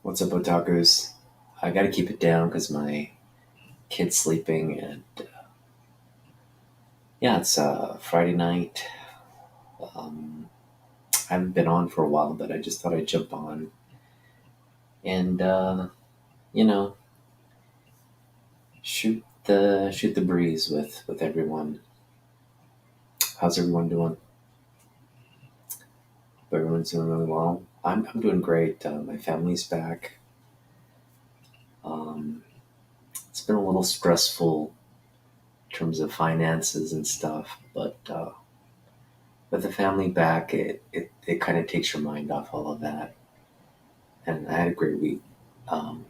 What's up, otakus? I gotta keep it down because my kid's sleeping, and yeah, it's Friday night. Um, I haven't been on for a while, but I just thought I'd jump on and you know shoot the breeze with everyone. How's everyone doing? Hope everyone's doing really well. I'm doing great. My family's back. Um, it's been a little stressful in terms of finances and stuff, but with the family back, it kind of takes your mind off all of that. And I had a great week. Um,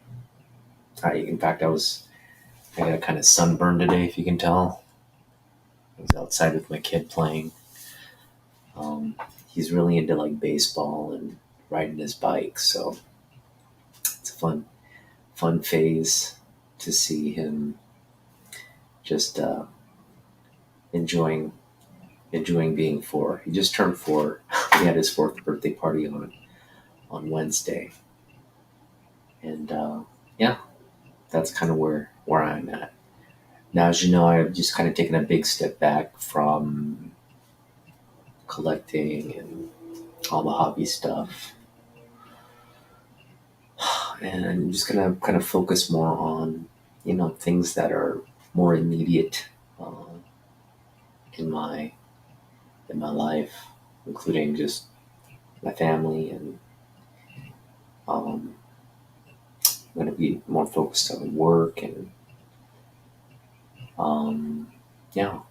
in fact, I got kind of sunburned today, if you can tell. I was outside with my kid playing. He's really into like baseball and riding his bike, so it's a fun phase to see him just enjoying enjoying being four. He just turned four. He had his fourth birthday party on Wednesday, and yeah, that's kind of where I'm at. Now, as you know, I've just kind of taken a big step back from collecting and all the hobby stuff. And I'm just gonna kind of focus more on, things that are more immediate uh, in my life, including just my family, and um, I'm gonna be more focused on work and um, yeah,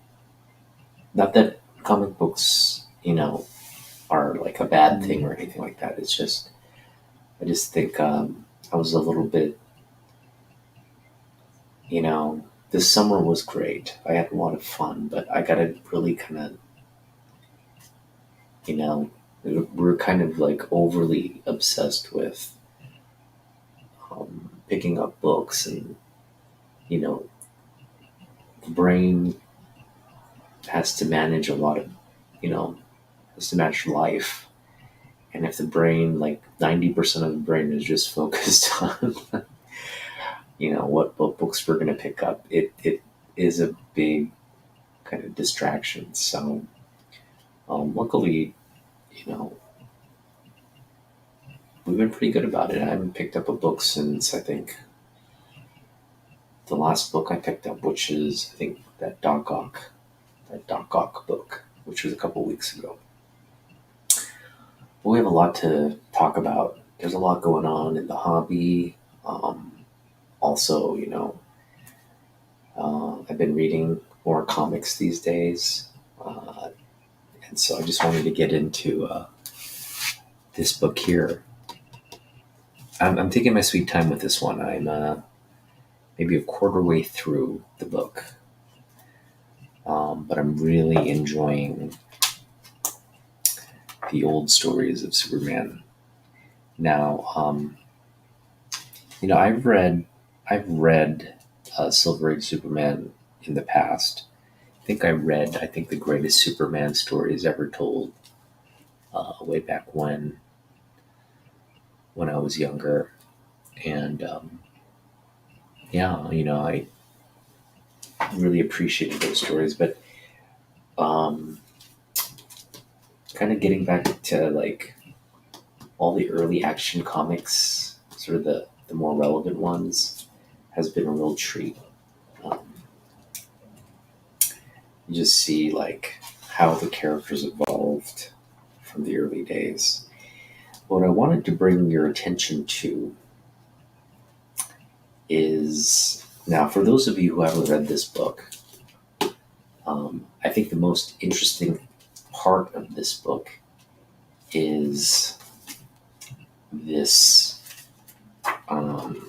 not that comic books, are like a bad thing or anything like that. It's just I just think I was a little bit, this summer was great. I had a lot of fun, but I got to really kind of, you know, we're kind of like overly obsessed with picking up books, and, you know, the brain has to manage a lot of, you know, has to manage life. And if the brain, like 90% of the brain is just focused on, what books we're going to pick up, it is a big kind of distraction. So, luckily, you know, we've been pretty good about it. I haven't picked up a book since, I think, the last book I picked up, which is, I think, that Doc Ock book, which was a couple weeks ago. But we have a lot to talk about. There's a lot going on in the hobby. Also, I've been reading more comics these days. Uh, and so I just wanted to get into this book here. I'm taking my sweet time with this one. I'm maybe a quarter way through the book, but I'm really enjoying the old stories of Superman. Now, I've read Silver Age Superman in the past. I think the greatest Superman stories ever told way back when I was younger, and yeah, I really appreciated those stories. But um, kind of getting back to like all the early Action Comics, sort of the more relevant ones, has been a real treat. Um, you just see like how the characters evolved from the early days. What I wanted to bring your attention to is, now, for those of you who haven't read this book, I think the most interesting part of this book is this. Um,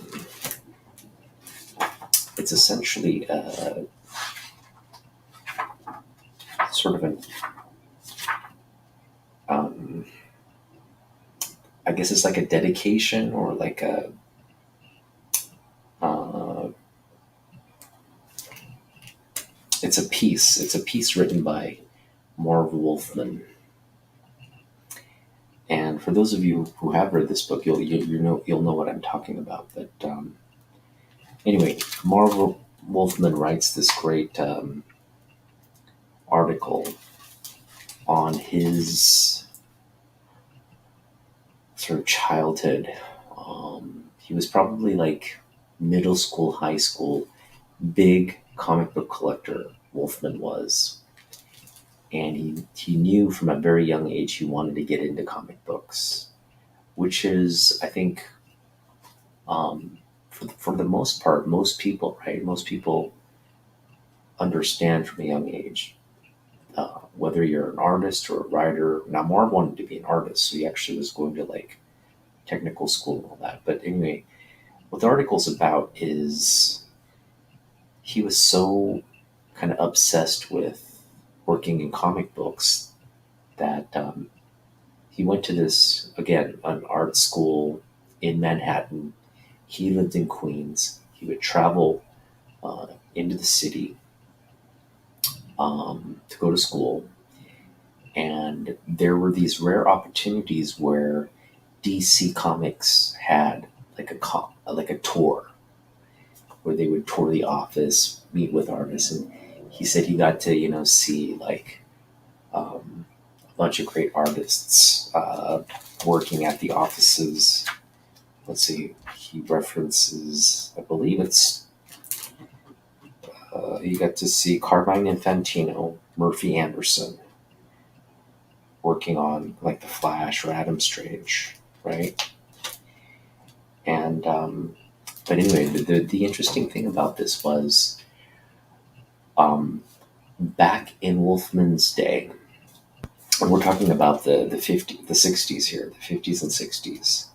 it's essentially sort of an, um, I guess it's like a dedication, or like uh, it's a piece. It's a piece written by Marv Wolfman, and And for those of you who have read this book, you'll know what I'm talking about. But anyway, Marv Wolfman writes this great article on his sort of childhood. He was probably like middle school, high school, big comic book collector. Wolfman was, and he knew from a very young age he wanted to get into comic books, which is, I think, for the most part, most people, right? Most people understand from a young age, whether you're an artist or a writer. Now, Marv wanted to be an artist, so he actually was going to like technical school and all that. But anyway, what the article's about is he was so kind of obsessed with working in comic books that he went to this, again, an art school in Manhattan. He lived in Queens. He would travel into the city to go to school. And there were these rare opportunities where DC Comics had like a tour where they would tour the office, meet with artists, and he said he got to see like a bunch of great artists working at the offices. Let's see, he references, I believe it's you got to see Carmine Infantino, Murphy Anderson working on like the Flash or Adam Strange, right? And but anyway, the interesting thing about this was back in Wolfman's day, and we're talking about the 60s here, the 50s and 60s.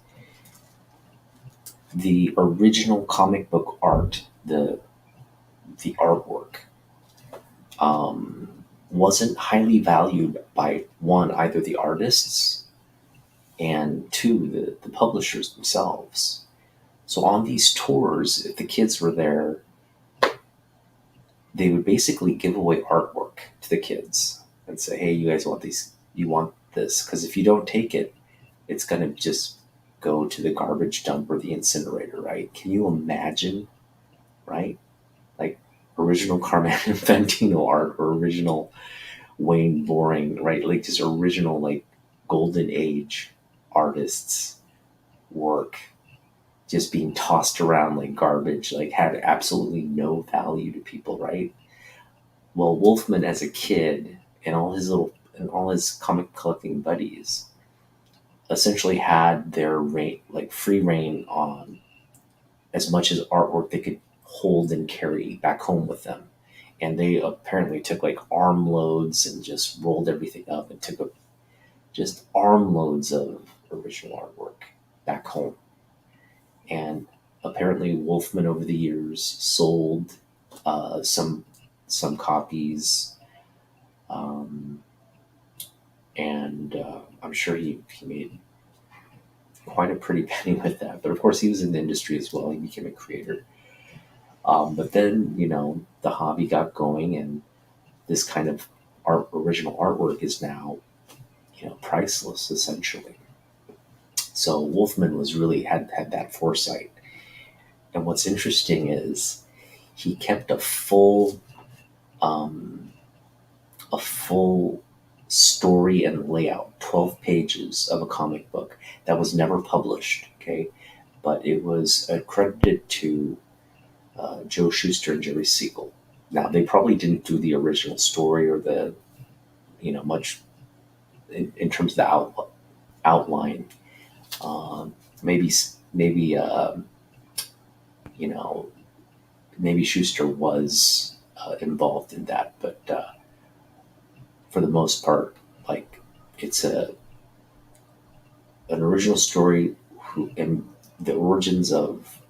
The original comic book art, the artwork, wasn't highly valued by one, either the artists, and two, the publishers themselves. So on these tours, if the kids were there, they would basically give away artwork to the kids and say, "Hey, you guys want these? You want this? Because if you don't take it, it's gonna just go to the garbage dump or the incinerator, right?" Can you imagine, right? Like original Carmine Infantino art or original Wayne Boring, right? Like just original like golden age artists' work just being tossed around like garbage, like had absolutely no value to people, right? Well, Wolfman as a kid and all his comic collecting buddies essentially had their free reign on as much as artwork they could hold and carry back home with them. And they apparently took like armloads and just rolled everything up and took just armloads of original artwork back home. And apparently Wolfman over the years sold some copies, um, and I'm sure he made quite a pretty penny with that. But of course, he was in the industry as well. He became a creator. But then, the hobby got going, and this kind of original artwork is now, priceless essentially. So Wolfman was really had that foresight. And what's interesting is he kept um, a full story and layout, 12 pages of a comic book that was never published. Okay, but it was accredited to Joe Shuster and Jerry Siegel. Now they probably didn't do the original story or the much in terms of the outline. Um, maybe you know maybe Schuster was involved in that, but for the most part, like it's an original story and the origins of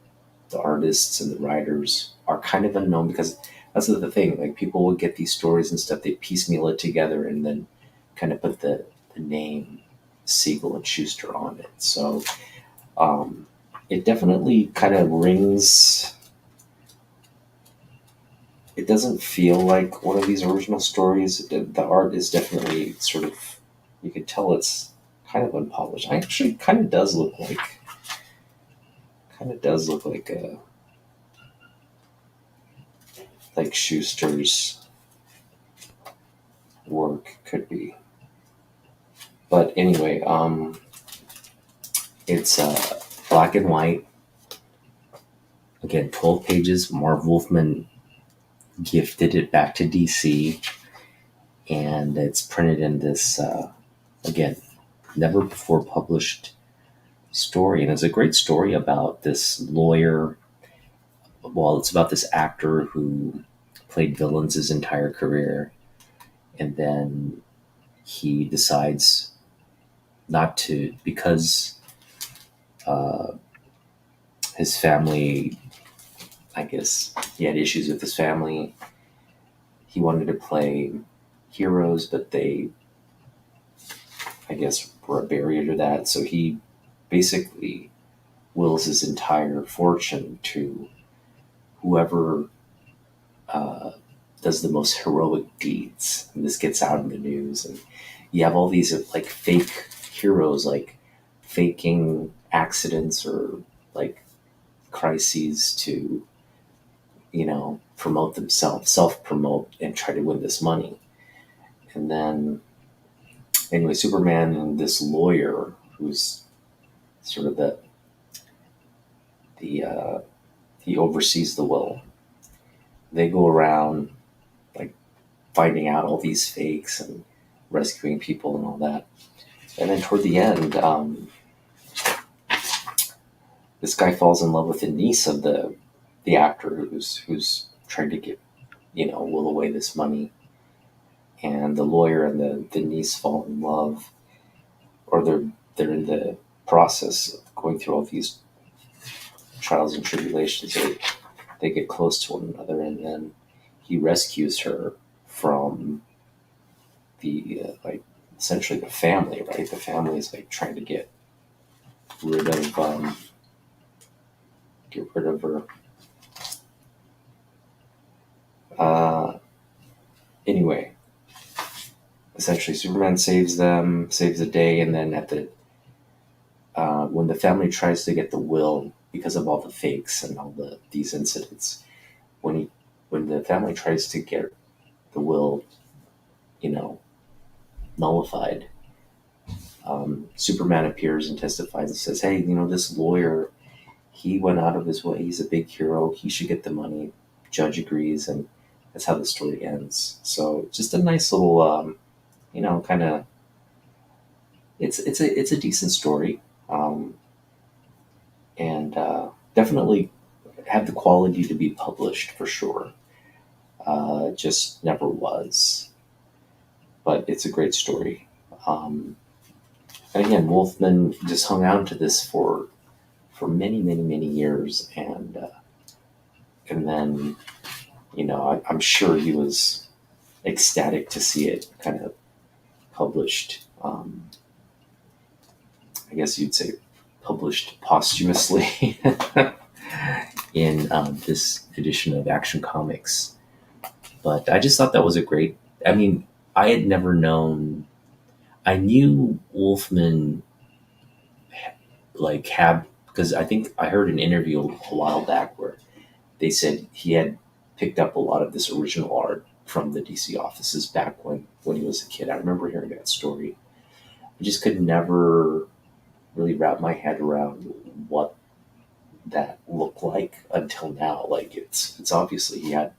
the artists and the writers are kind of unknown because that's the thing. Like people would get these stories and stuff, they piecemeal it together and then kind of put the name Siegel and Schuster on it. So it definitely kind of rings. It doesn't feel like one of these original stories. The art is definitely sort of, you can tell it's kind of unpolished. Actually, kind of does look like like Schuster's work could be. But anyway, it's black and white. Again, 12 pages. Marv Wolfman gifted it back to DC, and it's printed in this, again, never before published story. And it's a great story about this lawyer. Well, it's about this actor who played villains his entire career, and then he decides not to, because his family, I guess he had issues with his family. He wanted to play heroes, but they, I guess, were a barrier to that. So he basically wills his entire fortune to whoever does the most heroic deeds. And this gets out in the news, and you have all these like fake heroes, like faking accidents or like crises to, promote themselves, self promote, and try to win this money. And then, anyway, Superman and this lawyer who's sort of the he oversees the will. They go around like finding out all these fakes and rescuing people and all that. And then toward the end, this guy falls in love with the niece of the actor who's trying to get, will away this money. And the lawyer and the niece fall in love, or they're in the process of going through all these trials and tribulations. They get close to one another, and then he rescues her from the like essentially the family, right? The family is like trying to get rid of her. Anyway, essentially, Superman saves them, saves the day, and then at the when the family tries to get the will because of all the fakes and all these incidents, when the family tries to get the will, nullified, Superman appears and testifies and says, "Hey, this lawyer, he went out of his way. He's a big hero. He should get the money." Judge agrees, and that's how the story ends. So just a nice little, kind of. It's a decent story, and definitely have the quality to be published for sure. Just never was, but it's a great story. And again, Wolfman just hung on to this for many, many, many years, and then, I'm sure he was ecstatic to see it kind of published. I guess you'd say published posthumously in this edition of Action Comics. But I just thought that was a great. I mean, I had never known. I knew Wolfman because I think I heard an interview a while back where they said he had picked up a lot of this original art from the DC offices back when he was a kid. I remember hearing that story. I just could never really wrap my head around what that looked like until now. Like it's obviously he had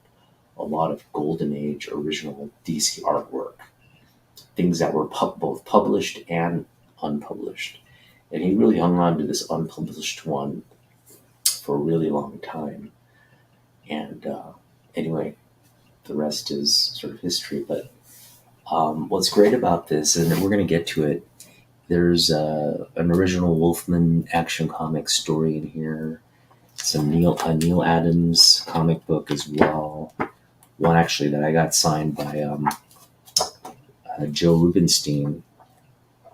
a lot of golden age original DC artwork, things that were both published and unpublished. And he really hung on to this unpublished one for a really long time. And anyway, the rest is sort of history. But what's great about this, and we're going to get to it, there's an original Wolfman Action Comics story in here, some Neil Adams comic book as well. One actually that I got signed by Joe Rubenstein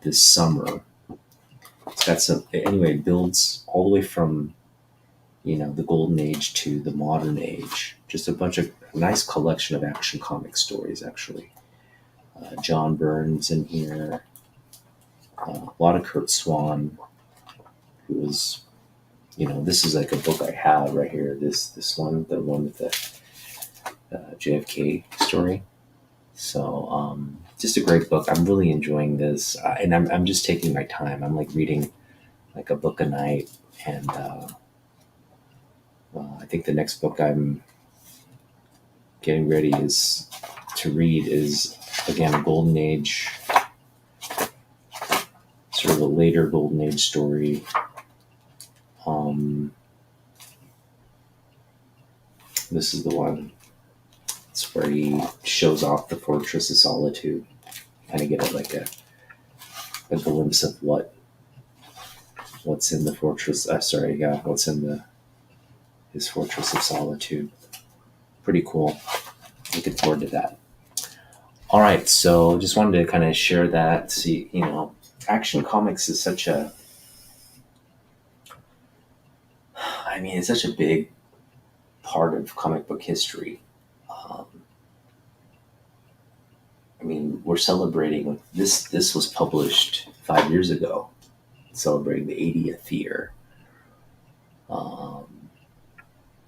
this summer. It's got some, anyway, it builds all the way from, the golden age to the modern age. Just a nice collection of Action Comic stories, actually. John Byrne's in here. A lot of Kurt Swan, who was, this is like a book I have right here. This one, the one with the JFK story. So just a great book. I'm really enjoying this, and I'm just taking my time. I'm like reading like a book a night, and I think the next book I'm getting ready to read is again a Golden Age, sort of a later Golden Age story. This is the one. It's where he shows off the Fortress of Solitude. Kind of get a glimpse of what's in the fortress. What's in his Fortress of Solitude. Pretty cool. Looking forward to that. All right, so just wanted to kind of share that. See, Action Comics is it's such a big part of comic book history. We're celebrating this. This was published 5 years ago, celebrating the 80th year,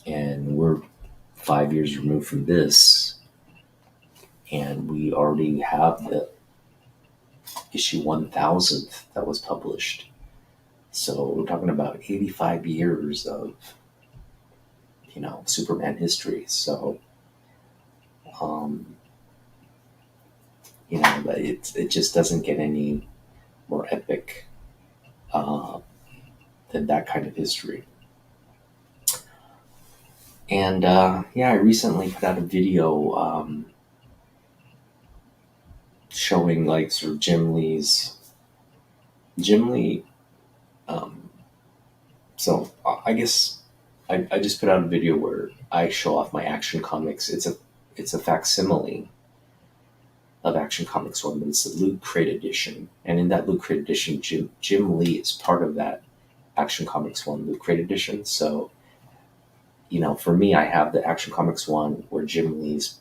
and we're 5 years removed from this, and we already have the issue 1000th that was published. So we're talking about 85 years of Superman history. So but it just doesn't get any more epic than that kind of history. And I recently put out a video showing like sort of Jim Lee. So I guess I just put out a video where I show off my Action Comics. It's a facsimile of Action Comics 1, but it's the Loot Crate edition. And in that Loot Crate edition, Jim Lee is part of that Action Comics 1 Loot Crate edition. So, for me, I have the Action Comics 1 where Jim Lee's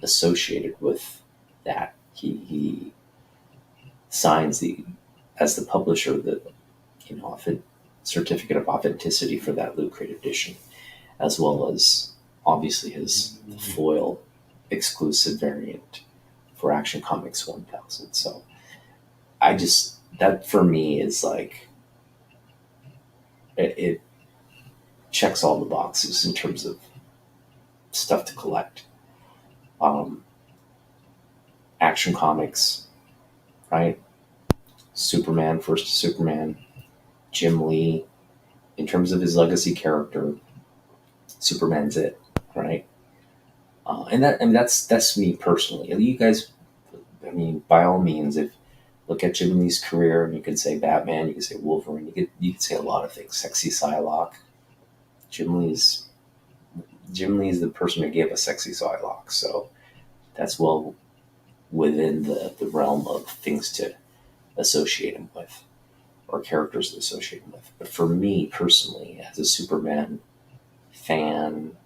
associated with that. He signs as the publisher, the certificate of authenticity for that Loot Crate edition, as well as obviously his foil exclusive variant for Action Comics 1000. So that for me is like, it checks all the boxes in terms of stuff to collect. Action Comics, right? Superman, first Superman, Jim Lee. In terms of his legacy character, Superman's it, right? That's me personally. You guys, by all means, if look at Jim Lee's career, and you can say Batman, you can say Wolverine, you could say a lot of things. Sexy Psylocke. Jim Lee's the person who gave us Sexy Psylocke, so that's well within the realm of things to associate him with, or characters to associate him with. But for me personally, as a Superman fan,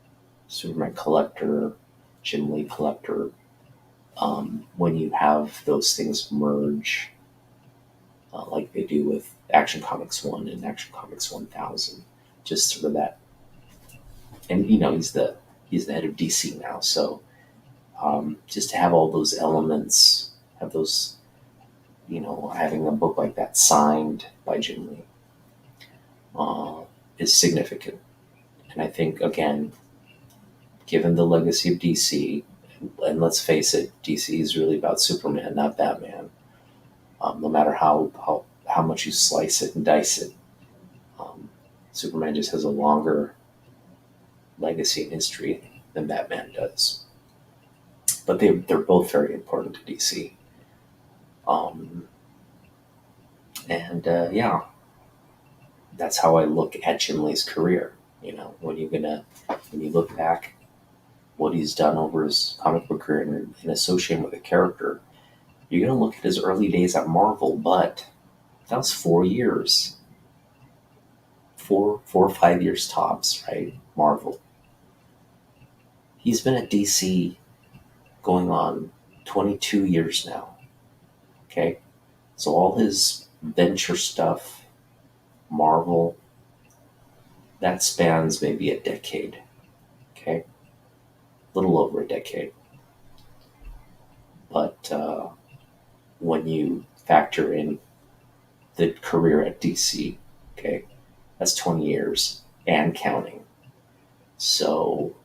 Superman collector, Jim Lee collector, when you have those things merge, like they do with Action Comics 1 and Action Comics 1000, just sort of that. And he's the head of DC now, so just to have all those elements, have those, having a book like that signed by Jim Lee is significant. And I think, again, given the legacy of DC, and let's face it, DC is really about Superman, not Batman. No matter how much you slice it and dice it, Superman just has a longer legacy and history than Batman does. But they're both very important to DC. That's how I look at Jim Lee's career. When you look back, what he's done over his comic book career and associate him with a character, you're going to look at his early days at Marvel, but that was 4 years. 4 or 5 years tops, right? Marvel. He's been at DC going on 22 years now. Okay? So all his Venture stuff, Marvel, that spans maybe a decade. Okay, a little over a decade. But when you factor in the career at DC, okay, that's 20 years and counting. So,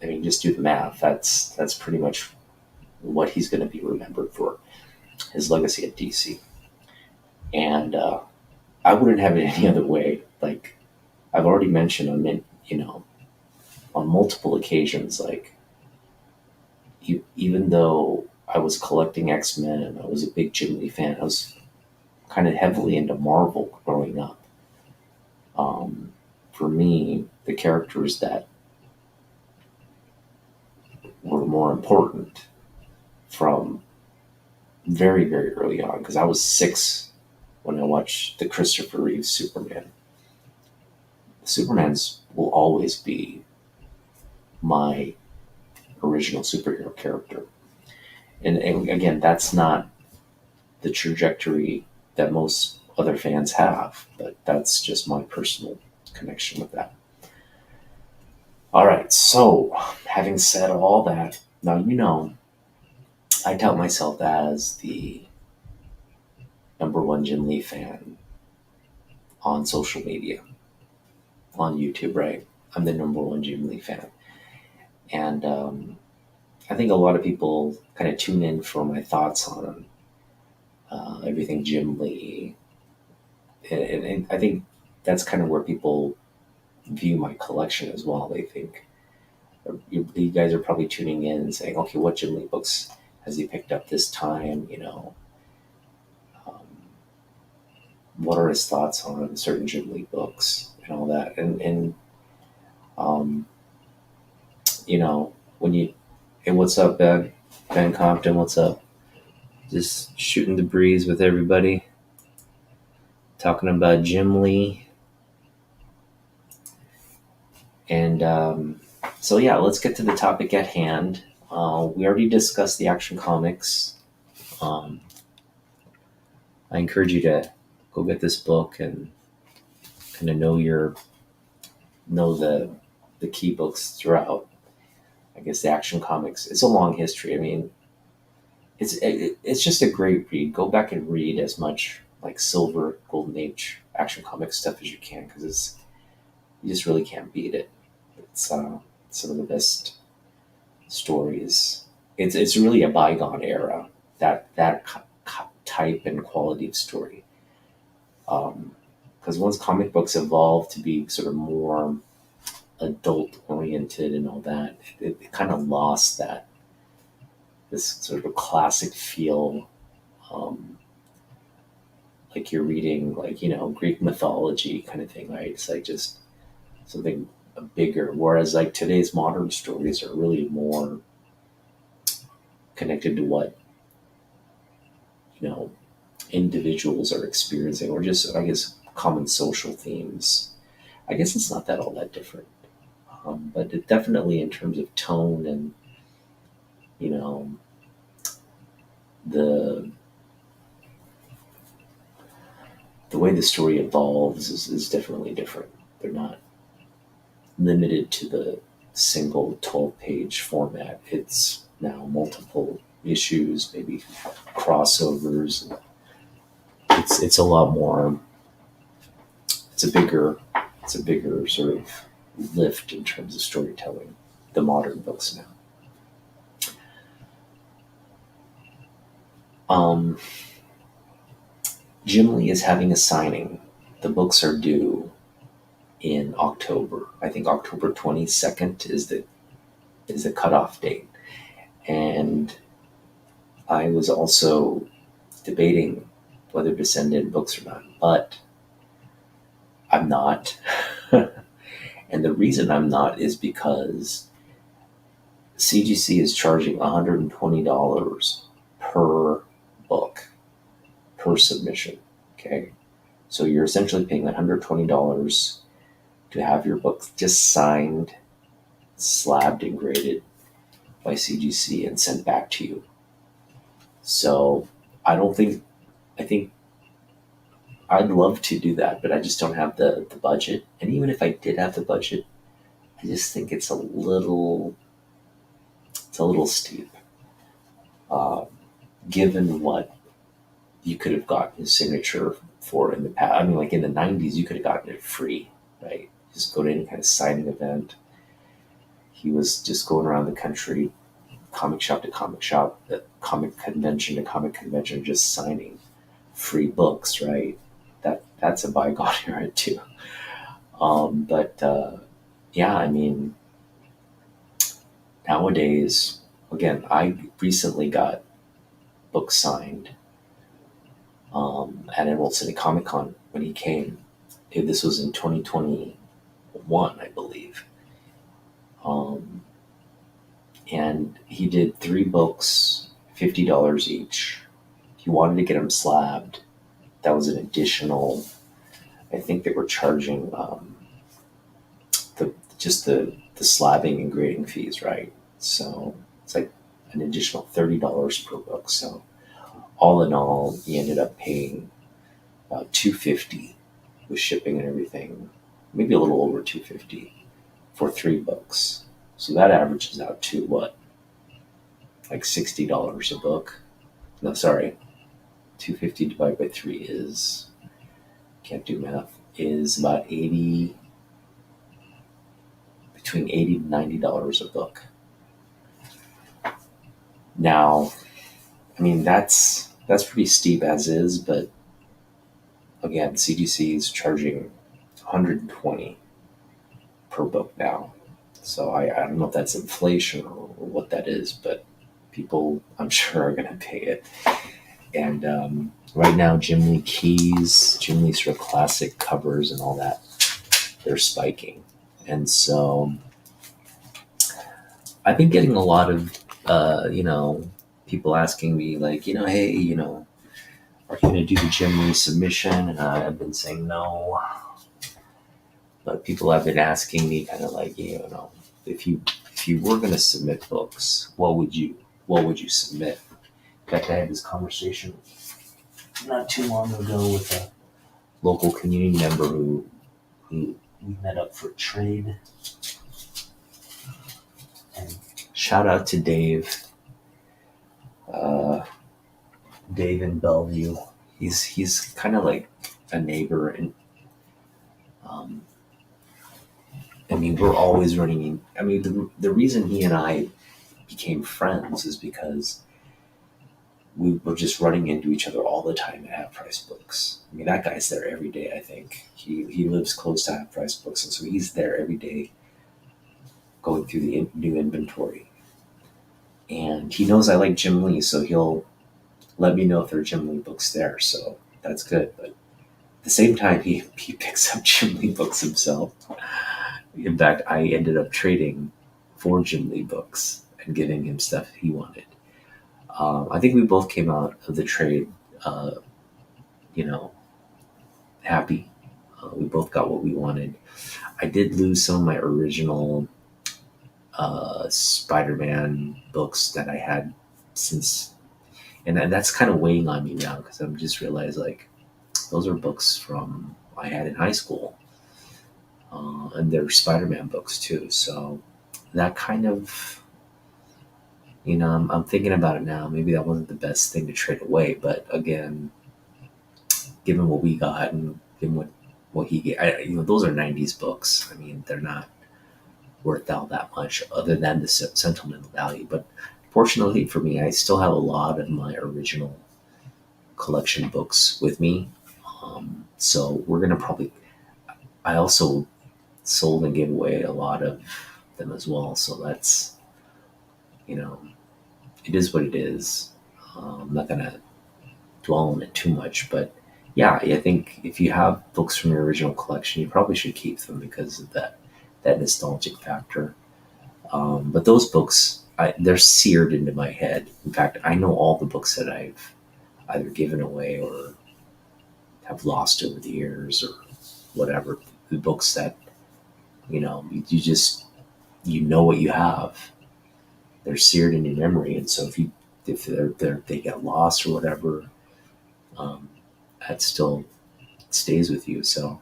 I mean, just do the math. That's pretty much what he's going to be remembered for, his legacy at DC. And I wouldn't have it any other way. Like I've already mentioned, on multiple occasions, like even though I was collecting X-Men and I was a big Jim Lee fan, I was kind of heavily into Marvel growing up. For me, the characters that were more important from very, very early on, because I was 6 when I watched the Christopher Reeve Superman. Superman's will always be my original superhero character. And again, that's not the trajectory that most other fans have, but that's just my personal connection with that. All right, so having said all that, now I tout myself as the number one Jim Lee fan on social media, on YouTube, right? I'm the number one Jim Lee fan. And I think a lot of people kind of tune in for my thoughts on everything Jim Lee. And I think that's kind of where people view my collection as well. They think you guys are probably tuning in and saying, okay, what Jim Lee books has he picked up this time? Um, what are his thoughts on certain Jim Lee books and all that? And um, when you, hey, what's up, Ben? Ben Compton, what's up? Just shooting the breeze with everybody, talking about Jim Lee. And so, yeah, let's get to the topic at hand. We already discussed the Action Comics. Um, I encourage you to go get this book and kind of know the key books throughout. I guess the Action Comics. It's a long history. I mean, it's just a great read. Go back and read as much like Silver, Golden Age Action Comics stuff as you can, because you just really can't beat it. It's some of the best stories. It's really a bygone era, that type and quality of story. Because once comic books evolved to be sort of more adult oriented and all that, it kind of lost that this sort of classic feel. Um, like you're reading, like, Greek mythology kind of thing, right? It's like just something bigger. Whereas like today's modern stories are really more connected to what you know individuals are experiencing, or just, I guess, common social themes. I guess it's not that all that different, but it definitely, in terms of tone and you know the the way the story evolves is definitely different. They're not limited to the single 12-page format. It's now multiple issues, maybe crossovers. It's a lot more. It's a bigger sort of lift in terms of storytelling. The modern books now. Um, Jim Lee is having a signing. The books are due in October. I think October 22nd is the cutoff date. And I was also debating whether to send in books or not, but I'm not. And the reason I'm not is because CGC is charging $120 per book, per submission. Okay. So you're essentially paying $120 to have your book just signed, slabbed, and graded by CGC and sent back to you. So I don't think, I think I'd love to do that, but I just don't have the budget. And even if I did have the budget, I just think it's a little steep, uh, given what you could have gotten his signature for in the past. I mean, like in the '90s, you could have gotten it free, right? Just go to any kind of signing event. He was just going around the country, comic shop to comic shop, comic convention to comic convention, just signing free books, right? That's a bygone era too. But yeah, I mean, nowadays, again, I recently got books signed at Emerald City Comic Con when he came. This was in 2021, I believe. Um, and he did 3 books, $50 each. He wanted to get them slabbed. That was an additional. I think they were charging the just the slabbing and grading fees, right? So it's like an additional $30 per book. So all in all, he ended up paying about $250 with shipping and everything, maybe a little over $250 for 3 books. So that averages out to what, like $60 a book? No, sorry, 250 divided by 3 is, can't do math, is about 80, between $80 to $90 a book. Now, I mean that's pretty steep as is, but again, CGC is charging 120 per book now. So I don't know if that's inflation or what that is, but people I'm sure are going to pay it. And right now, Jim Lee keys, Jim Lee sort of classic covers and all that, they're spiking. And so I've been getting a lot of, people asking me like, hey, are you going to do the Jim Lee submission? And I've been saying no. But people have been asking me kind of like, if you were going to submit books, what would you submit? In fact, I had this conversation not too long ago with a local community member who we met up for trade. And shout out to Dave. Dave in Bellevue. He's kind of like a neighbor, and um, I mean we're always running in. I mean the reason he and I became friends is because we were just running into each other all the time at Half Price Books. I mean that guy's there every day. I think he lives close to Half Price Books, and so he's there every day, going through the new inventory. And he knows I like Jim Lee, so he'll let me know if there are Jim Lee books there. So that's good. But at the same time, he picks up Jim Lee books himself. In fact, I ended up trading for Jim Lee books and giving him stuff he wanted. I think we both came out of the trade, uh, you know, happy. We both got what we wanted. I did lose some of my original Spider-Man books that I had since, and that's kind of weighing on me now because I'm just realized like those are books from I had in high school, and they're Spider-Man books too. So that kind of, I'm thinking about it now. Maybe that wasn't the best thing to trade away, but again, given what we got and given what he get, those are '90s books. I mean, they're not worth all that much other than the sentimental value. But fortunately for me, I still have a lot of my original collection books with me. So we're gonna probably. I also sold and gave away a lot of them as well. So that's, you know, it is what it is. I'm not gonna dwell on it too much, but yeah, I think if you have books from your original collection, you probably should keep them because of that nostalgic factor. But those books, they're seared into my head. In fact, I know all the books that I've either given away or have lost over the years or whatever. The books that you just what you have. They're seared in your memory, and so if they get lost or whatever, um, that still stays with you. So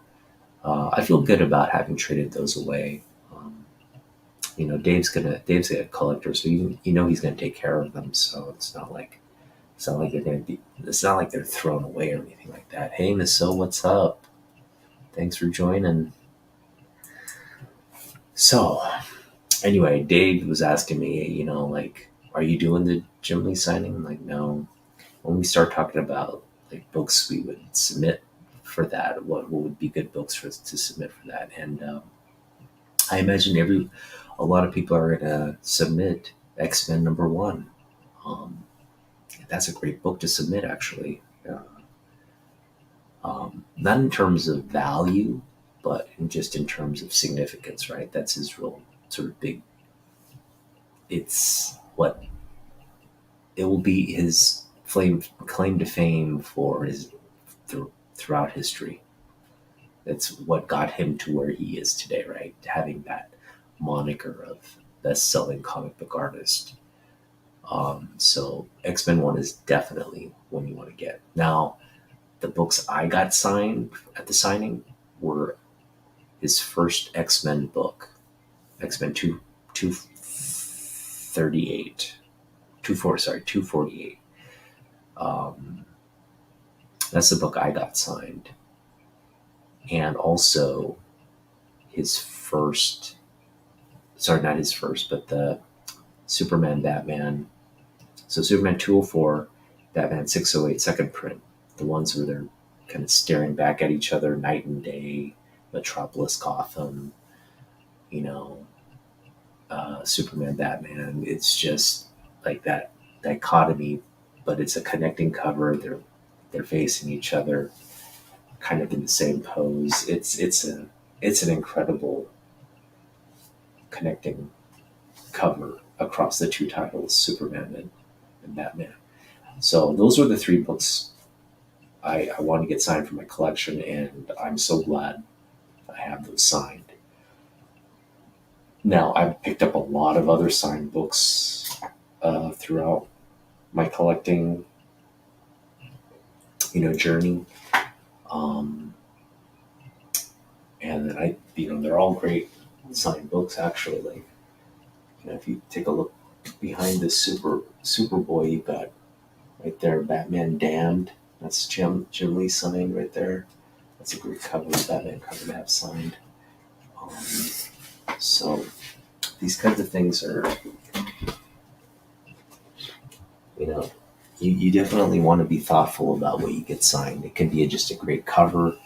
I feel good about having traded those away. Um, Dave's a collector, so he's gonna take care of them. So it's not like they're thrown away or anything like that. Hey, Miss So, what's up? Thanks for joining. So anyway, Dave was asking me, like, are you doing the Jim Lee signing? I'm like, no. When we start talking about like books we would submit for that, what would be good books for us to submit for that? And I imagine a lot of people are gonna submit X-Men #1. Um, that's a great book to submit, actually. Not in terms of value, but just in terms of significance, right? That's his real sort of big. It's what it will be his claim to fame for throughout history. That's what got him to where he is today, right? Having that moniker of best-selling comic book artist. So X-Men 1 is definitely one you want to get. Now, the books I got signed at the signing were his first X-Men book, X-Men 238. 248. Um, that's the book I got signed. And also his first, sorry, not his first, but the Superman Batman. So Superman 204, Batman 608 second print, the ones where they're kind of staring back at each other night and day, Metropolis, Gotham, you know, Superman, Batman. It's just like that dichotomy, but it's a connecting cover. They're facing each other, kind of in the same pose. It's an incredible connecting cover across the two titles, Superman and Batman. So those were the three books I want to get signed for my collection, and I'm so glad I have those signed. Now, I've picked up a lot of other signed books throughout my collecting, journey, um, and they're all great signed books. Actually, like, if you take a look behind this Superboy, you got right there, Batman Damned. That's Jim Lee signed right there. That's a great cover, Batman cover to have signed. So these kinds of things are, you definitely want to be thoughtful about what you get signed. It can be just a great cover.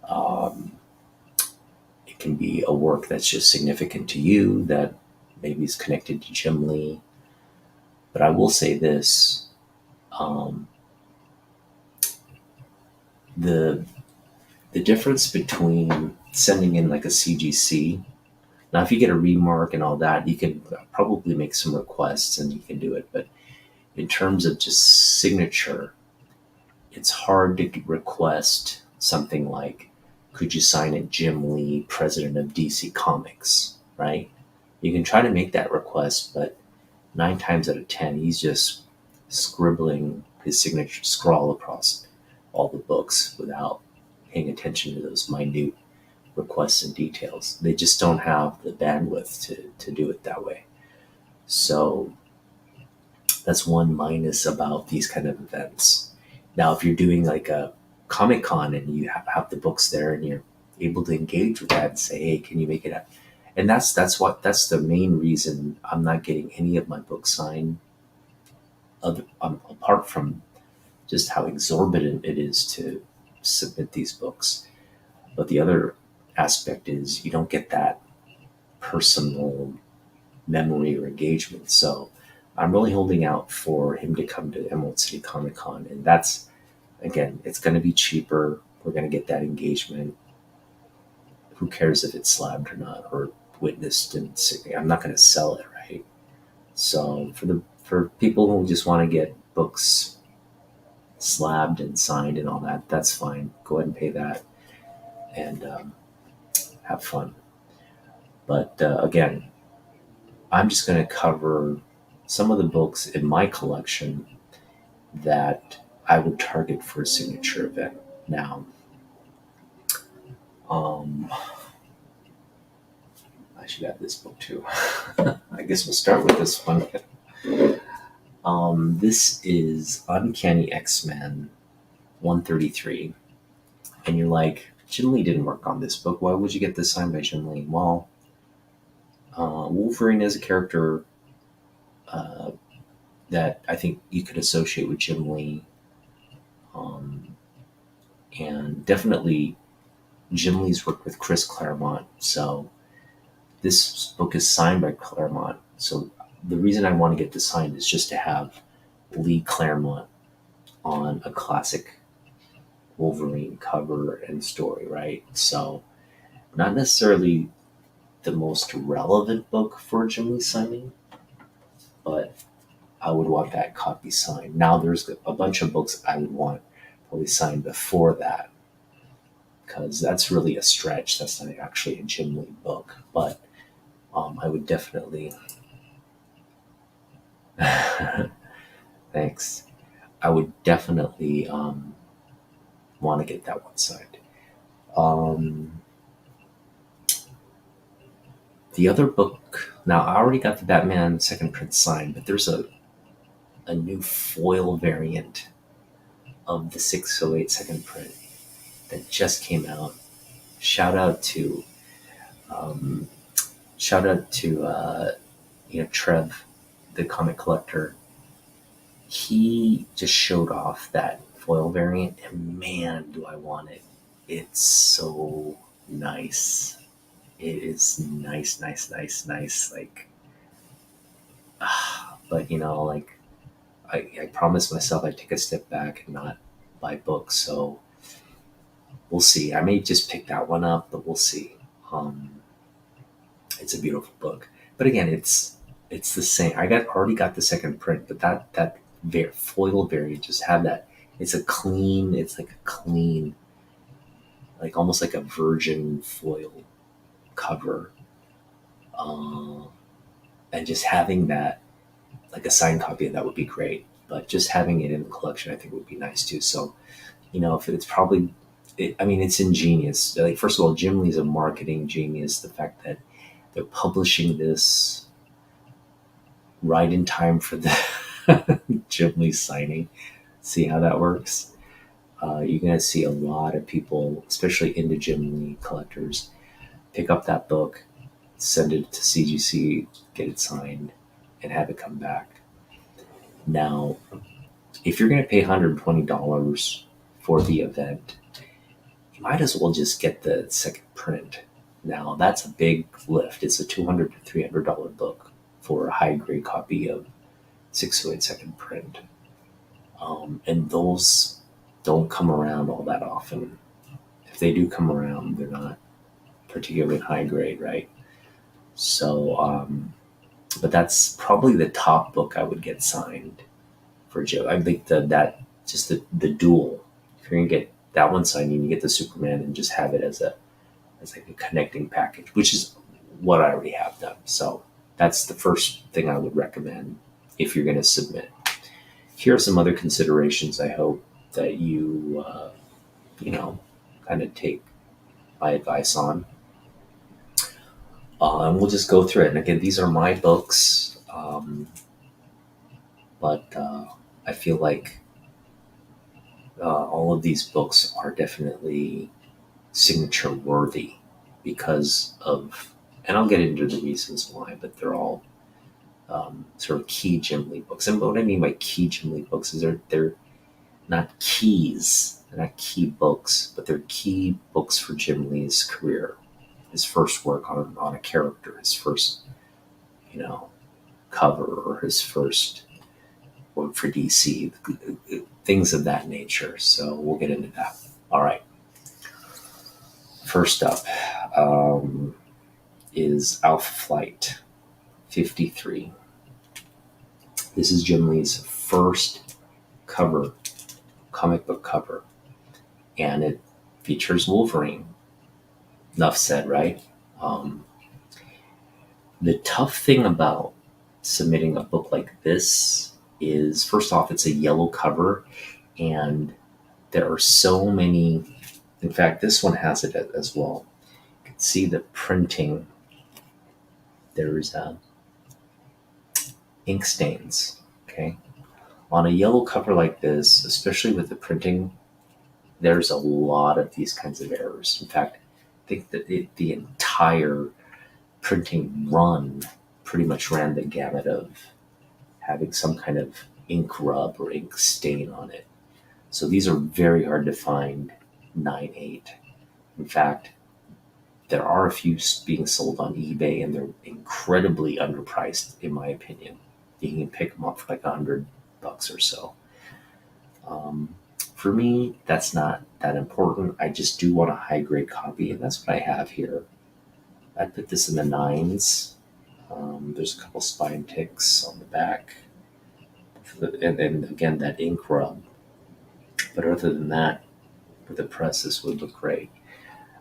Um, it can be a work that's just significant to you that maybe is connected to Jim Lee. But I will say this, um, the difference between sending in like a CGC. Now, if you get a remark and all that, you can probably make some requests and you can do it. But in terms of just signature, it's hard to request something like, could you sign it Jim Lee, president of DC Comics, right? You can try to make that request, but 9 times out of 10, he's just scribbling his signature scrawl across all the books without paying attention to those minute requests and details. They just don't have the bandwidth to do it that way. So that's one minus about these kind of events. Now, if you're doing like a Comic Con and you have the books there and you're able to engage with that and say, hey, can you make it up? And that's the main reason I'm not getting any of my books signed, apart from just how exorbitant it is to submit these books. But the other aspect is you don't get that personal memory or engagement. So I'm really holding out for him to come to Emerald City Comic Con. And that's, again, it's going to be cheaper. We're going to get that engagement. Who cares if it's slabbed or not, or witnessed? And I'm not going to sell it, right? So for people who just want to get books slabbed and signed and all that, that's fine. Go ahead and pay that and have fun. But again, I'm just going to cover some of the books in my collection that I would target for a signature event. Now, um, I should add this book too. I guess we'll start with this one. This is Uncanny X-Men 133. And you're like, Jim Lee didn't work on this book. Why would you get this signed by Jim Lee? Well, Wolverine is a character uh, that I think you could associate with Jim Lee. Um, and definitely Jim Lee's worked with Chris Claremont. So this book is signed by Claremont. So the reason I want to get this signed is just to have Lee Claremont on a classic Wolverine cover and story, right? So not necessarily the most relevant book for Jim Lee signing, but I would want that copy signed. Now there's a bunch of books I would want probably signed before that, because that's really a stretch. That's not actually a Jim Lee book, but I would definitely. Thanks. I would definitely want to get that one signed. Um, the other book, now I already got the Batman second print signed, but there's a new foil variant of the 608 second print that just came out. Shout out to um, shout out to Trev, the comic collector. He just showed off that foil variant, and man, do I want it! It's so nice. It is nice, nice, nice, nice. Like, but like I promised myself I'd take a step back and not buy books. So we'll see. I may just pick that one up, but we'll see. Um, it's a beautiful book, but again, it's the same. Already got the second print, but that foil variant just had that. It's a clean. It's like a clean, like almost like a virgin foil cover, uh, and just having that, like a signed copy of that would be great. But just having it in the collection, I think, would be nice too. So, if it's probably, I mean, it's ingenious. Like, first of all, Jim Lee's a marketing genius. The fact that they're publishing this right in time for the Jim Lee signing. See how that works? You're going to see a lot of people, especially into Jim Lee collectors, pick up that book, send it to CGC, get it signed, and have it come back. Now, if you're going to pay $120 for the event, you might as well just get the second print. Now, that's a big lift. It's a $200 to $300 book for a high grade copy of 608 second print. And those don't come around all that often. If they do come around, they're not particularly high grade, right? So, but that's probably the top book I would get signed for Joe. I think the duel. If you're gonna get that one signed, you can get the Superman and just have it as like a connecting package, which is what I already have done. So that's the first thing I would recommend if you're gonna submit. Here are some other considerations. I hope that you kind of take my advice on. And we'll just go through it. And again, these are my books, but I feel like all of these books are definitely signature worthy because of, and I'll get into the reasons why, but they're all sort of key Jim Lee books. And what I mean by key Jim Lee books is they're not keys, they're not key books, but they're key books for Jim Lee's career. His first work on a character, his first, cover, or his first work for DC, things of that nature. So we'll get into that. All right. First up is Alpha Flight 53. This is Jim Lee's first comic book cover, and it features Wolverine. Enough said, right? The tough thing about submitting a book like this is, first off, it's a yellow cover, And there are so many. In fact, this one has it as well. You can see the printing. There's ink stains. Okay, on a yellow cover like this, especially with the printing, there's a lot of these kinds of errors. In fact, I think that the entire printing run pretty much ran the gamut of having some kind of ink rub or ink stain on it. So these are very hard to find 9.8. In fact, there are a few being sold on eBay and they're incredibly underpriced, in my opinion. You can pick them up for like $100 or so. Um, for me, that's not that important. I just do want a high grade copy, and that's what I have here. I'd put this in the nines. There's a couple spine ticks on the back, and again that ink rub. But other than that, with the press, this would look great.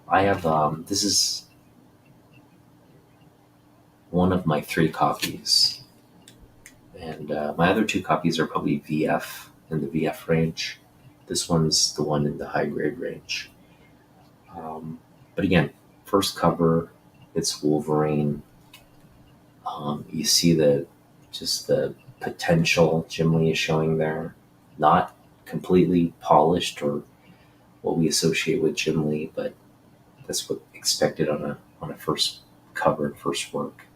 I have this is one of my 3 copies, and my other 2 copies are probably VF in the VF range. This one's the one in the high grade range. But again, first cover, it's Wolverine. You see the potential Jim Lee is showing there, not completely polished or what we associate with Jim Lee, but that's what expected on a first cover and first work.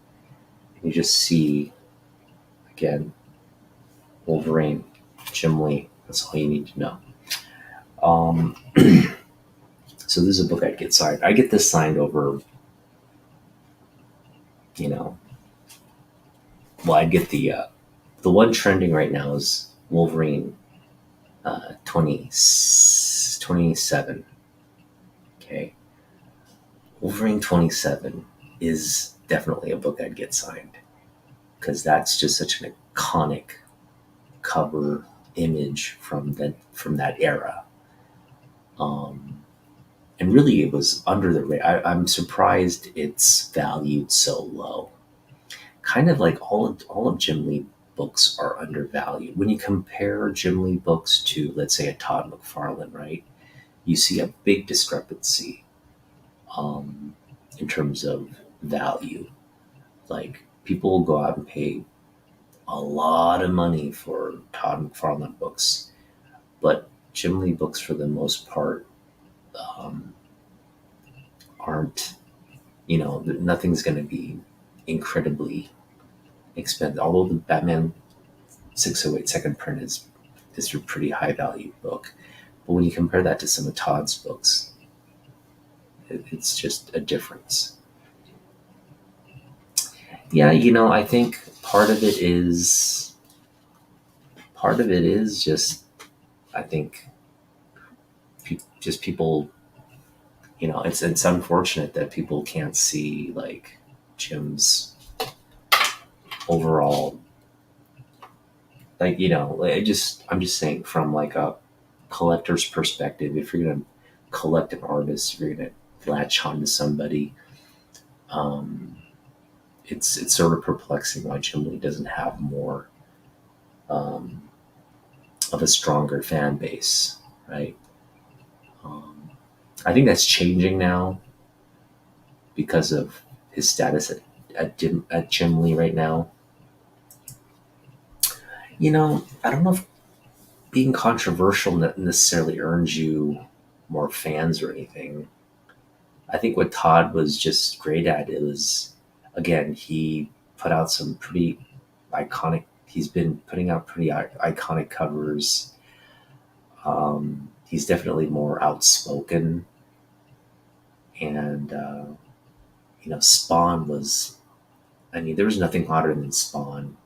And you just see again Wolverine, Jim Lee. That's all you need to know. Um, so this is a book I'd get signed. I get this signed over, you know. Well, I'd get the one trending right now is Wolverine 27. Okay, Wolverine 27 is definitely a book I'd get signed because that's just such an iconic cover image from that era. Um, and really, it was under the radar. I'm surprised it's valued so low. Kind of like all of Jim Lee books are undervalued. When you compare Jim Lee books to, let's say, a Todd McFarlane, right? You see a big discrepancy um, in terms of value. Like people will go out and pay a lot of money for Todd McFarlane books, but Jim Lee books, for the most part, um, aren't. Nothing's going to be incredibly expensive. Although the Batman 608 second print is a pretty high value book, but when you compare that to some of Todd's books, it's just a difference. Yeah, I think part of it is just, I think, just people. It's unfortunate that people can't see like Jim's overall, like, I'm just saying from like a collector's perspective. If you're gonna collect an artist, if you're gonna latch on to somebody, um, it's sort of perplexing why Jim Lee doesn't have more um, of a stronger fan base, right? Um, I think that's changing now because of his status at Jim Lee right now. I don't know if being controversial necessarily earns you more fans or anything. I think what Todd was just great at is, again, he put out some pretty iconic. He's been putting out pretty iconic covers. He's definitely more outspoken, and Spawn was. I mean, there was nothing hotter than Spawn.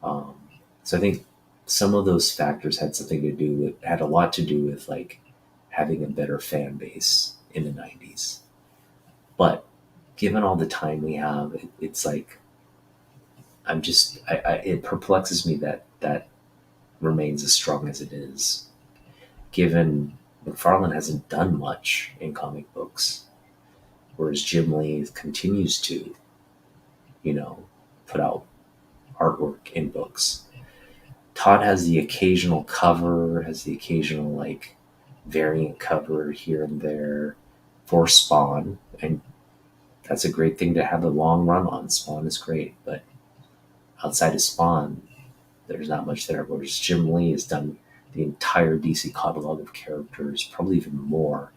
Um, so I think some of those factors had a lot to do with like having a better fan base in the '90s. But given all the time we have, it's like it perplexes me that that remains as strong as it is, given McFarlane hasn't done much in comic books, whereas Jim Lee continues to, you know, put out artwork in books. Todd has the occasional cover, has the occasional like variant cover here and there for Spawn, and that's a great thing to have a long run on. Spawn is great, but outside of Spawn, there's not much there. Whereas Jim Lee has done the entire DC catalog of characters, probably even more.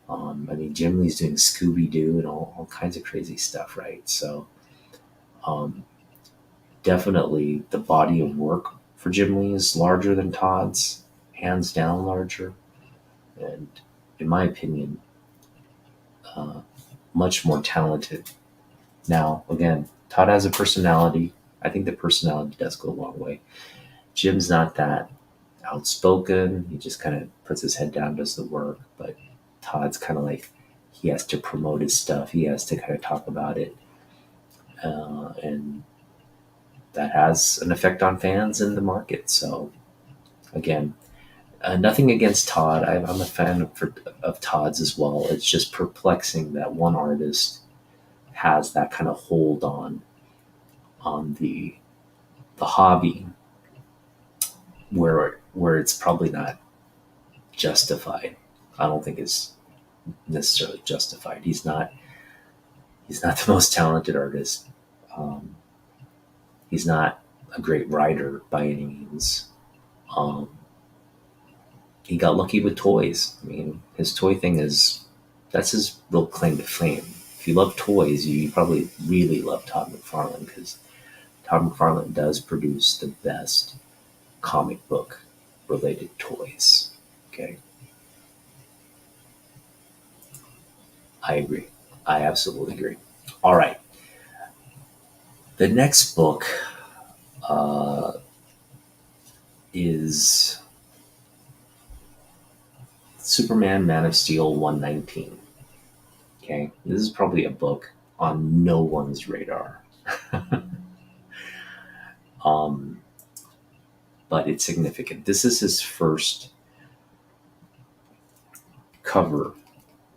I mean, Jim Lee's doing Scooby Doo and all kinds of crazy stuff, right? So, um, definitely the body of work for Jim Lee is larger than Todd's, hands down larger. And in my opinion, uh, much more talented. Now, again, Todd has a personality. I think the personality does go a long way. Jim's not that outspoken. He just kind of puts his head down, does the work. But Todd's kind of like he has to promote his stuff. He has to kind of talk about it, and that has an effect on fans and the market. So again, nothing against Todd. I'm a fan of Todd's as well. It's just perplexing that one artist has that kind of hold on the hobby where it's probably not justified. I don't think it's necessarily justified. He's not the most talented artist. Um, he's not a great writer by any means. Um, he got lucky with toys. I mean, his toy thing that's his real claim to fame. If you love toys, you probably really love Todd McFarlane because Todd McFarlane does produce the best comic book related toys. Okay, I agree. I absolutely agree. All right, the next book uh, is Superman Man of Steel 119. Okay, this is probably a book on no one's radar. um, but it's significant. This is his first cover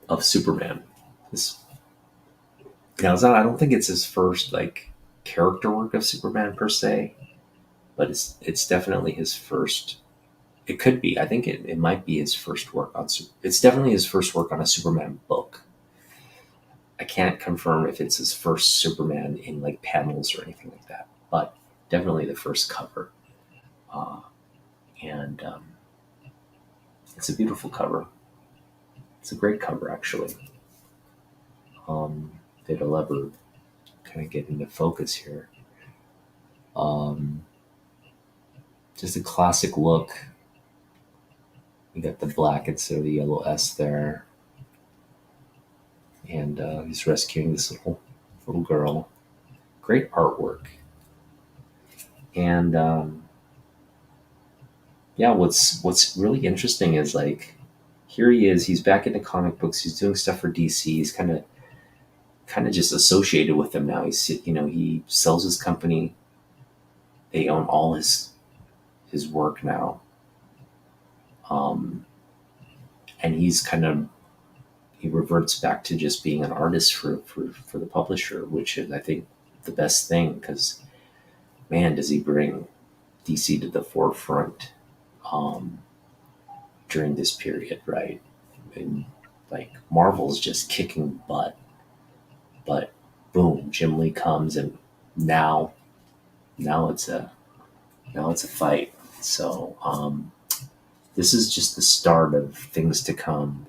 of Superman. This now it's not. I don't think it's his first like character work of Superman per se, but it's definitely his first. It could be. I think it might be his first work on. It's definitely his first work on a Superman book. I can't confirm if it's his first Superman in like panels or anything like that, but definitely the first cover. Uh, and It's a beautiful cover. It's a great cover, actually. If it'll ever kind of get into focus here. Um, just a classic look. You got the black instead of the yellow S there, and he's rescuing this little girl. Great artwork, and yeah, what's really interesting is like here he is. He's back into comic books. He's doing stuff for DC. He's kind of just associated with them now. He sells his company. They own all his work now, um, and he reverts back to just being an artist for the publisher, which is I think the best thing because man, does he bring DC to the forefront um, during this period, right? And like Marvel's just kicking butt, but boom, Jim Lee comes and now now it's a now it's a fight. So this is just the start of things to come.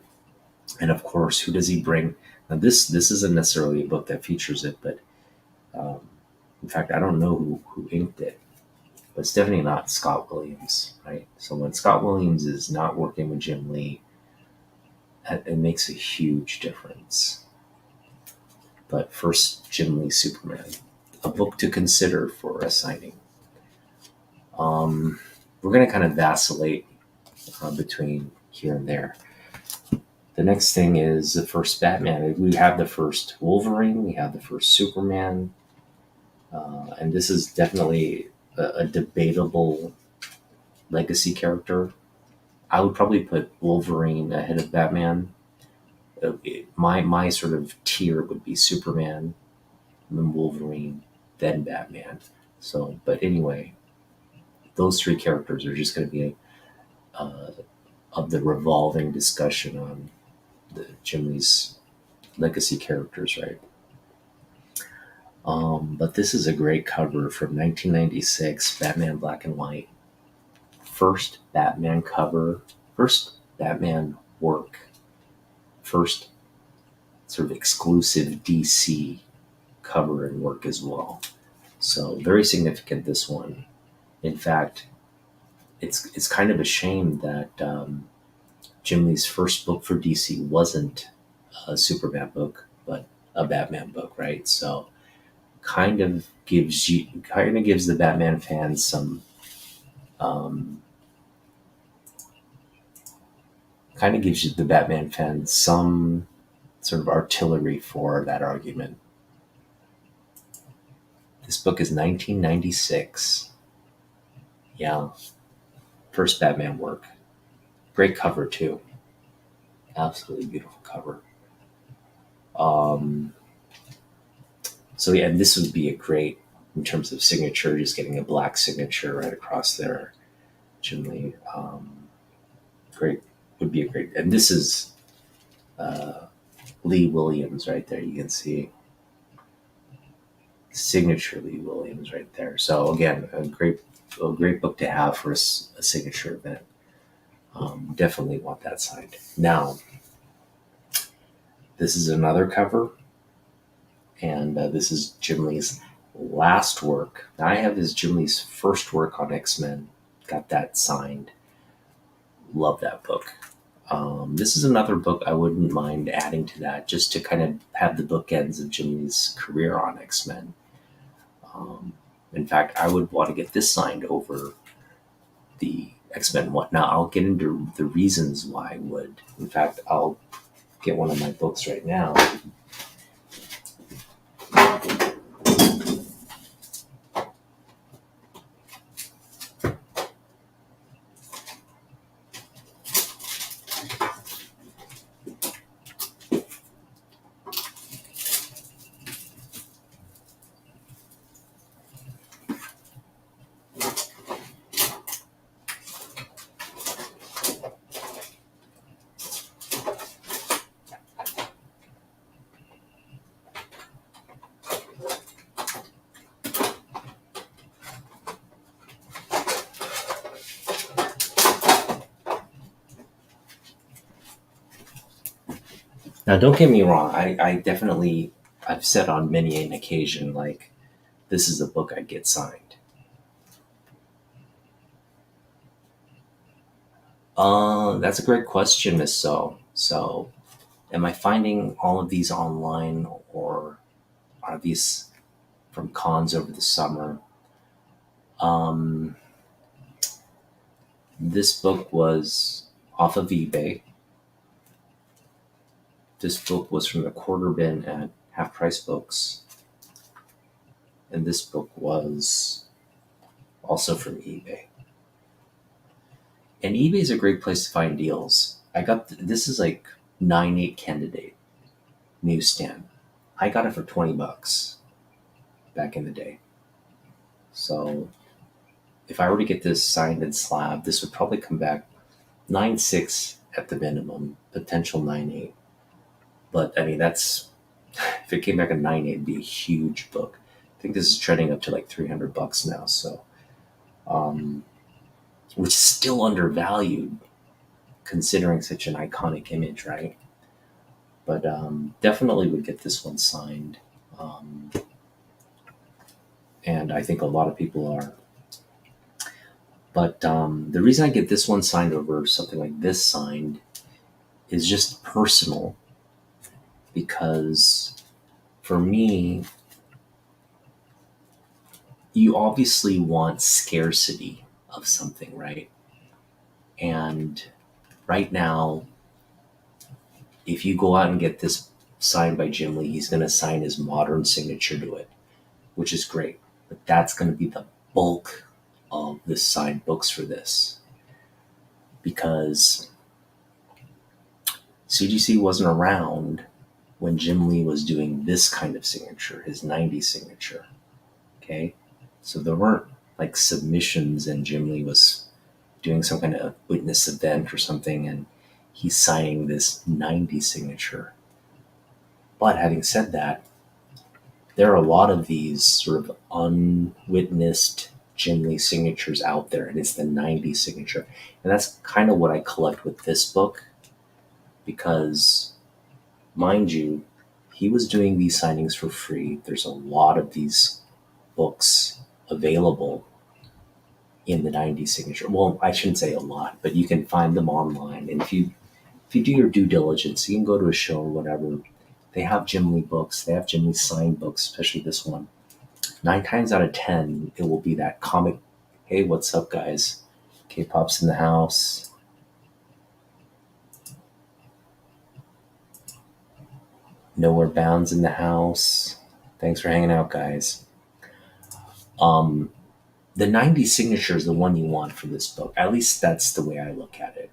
And of course, who does he bring? Now this isn't necessarily a book that features it, but um, in fact, I don't know who inked it, but it's definitely not Scott Williams, right? So when Scott Williams is not working with Jim Lee, it makes a huge difference. But first, Jim Lee Superman, a book to consider for a signing. Um, we're going to kind of vacillate between here and there. The next thing is the first Batman. We have the first Wolverine, we have the first Superman, and this is definitely a debatable legacy character. I would probably put Wolverine ahead of Batman. My sort of tier would be Superman, then Wolverine, then Batman. So, but anyway, those three characters are just going to be of the revolving discussion on the Jim Lee's legacy characters, right? But this is a great cover from 1996, Batman Black and White. First Batman cover, first Batman work, first sort of exclusive DC cover and work as well. So very significant, this one. In fact, it's kind of a shame that Jim Lee's first book for DC wasn't a Superman book, but a Batman book, right? So kind of gives the Batman fans some sort of artillery for that argument. This book is 1996. Yeah, first Batman work. Great cover too. Absolutely beautiful cover. So yeah, and this would be a great, in terms of signature, just getting a black signature right across there. Jim Lee. Great, would be a great, and this is Lee Williams right there. You can see signature Lee Williams right there. So again, a great book to have for a signature event. Definitely want that signed. Now, this is another cover, and this is Jim Lee's last work. Now, I have this Jim Lee's first work on X-Men. Got that signed. Love that book. This is another book I wouldn't mind adding to that, just to kind of have the bookends of Jim Lee's career on X-Men. In fact, I would want to get this signed over the X-Men one. Now, I'll get into the reasons why I would. In fact, I'll get one of my books right now. Now, don't get me wrong. I've said on many an occasion, like, this is a book I'd get signed. That's a great question, Miss So. So, am I finding all of these online, or are these from cons over the summer? This book was off of eBay. This book was from the quarter bin at Half Price Books. And this book was also from eBay. And eBay is a great place to find deals. This is like 9/8 Candidate newsstand. I got it for $20 back in the day. So if I were to get this signed and slabbed, this would probably come back 9.6 at the minimum, potential 9.8. But I mean, that's, if it came back at 9.8, it'd be a huge book. I think this is trending up to like $300 now. So, which is still undervalued considering such an iconic image, right? But definitely would get this one signed. And I think a lot of people are. But the reason I get this one signed over something like this signed is just personal. Because for me, you obviously want scarcity of something, right? And right now, if you go out and get this signed by Jim Lee, he's going to sign his modern signature to it, which is great. But that's going to be the bulk of the signed books for this. Because CGC wasn't around when Jim Lee was doing this kind of signature, his 90s signature. Okay? So there weren't like submissions, and Jim Lee was doing some kind of witness event or something, and he's signing this 90 signature. But having said that, there are a lot of these sort of unwitnessed Jim Lee signatures out there, and it's the 90 signature. And that's kind of what I collect with this book, because, mind you, he was doing these signings for free. There's a lot of these books available in the 90 signature. Well, I shouldn't say a lot, but you can find them online. And if you do your due diligence, you can go to a show or whatever. They have Jim Lee books. They have Jim Lee signed books, especially this one. 9 times out of 10, it will be that comic. Hey, what's up, guys? K-pop's in the house. Nowhere Bound's in the house. Thanks for hanging out, guys. The 90 signature is the one you want for this book. At least that's the way I look at it.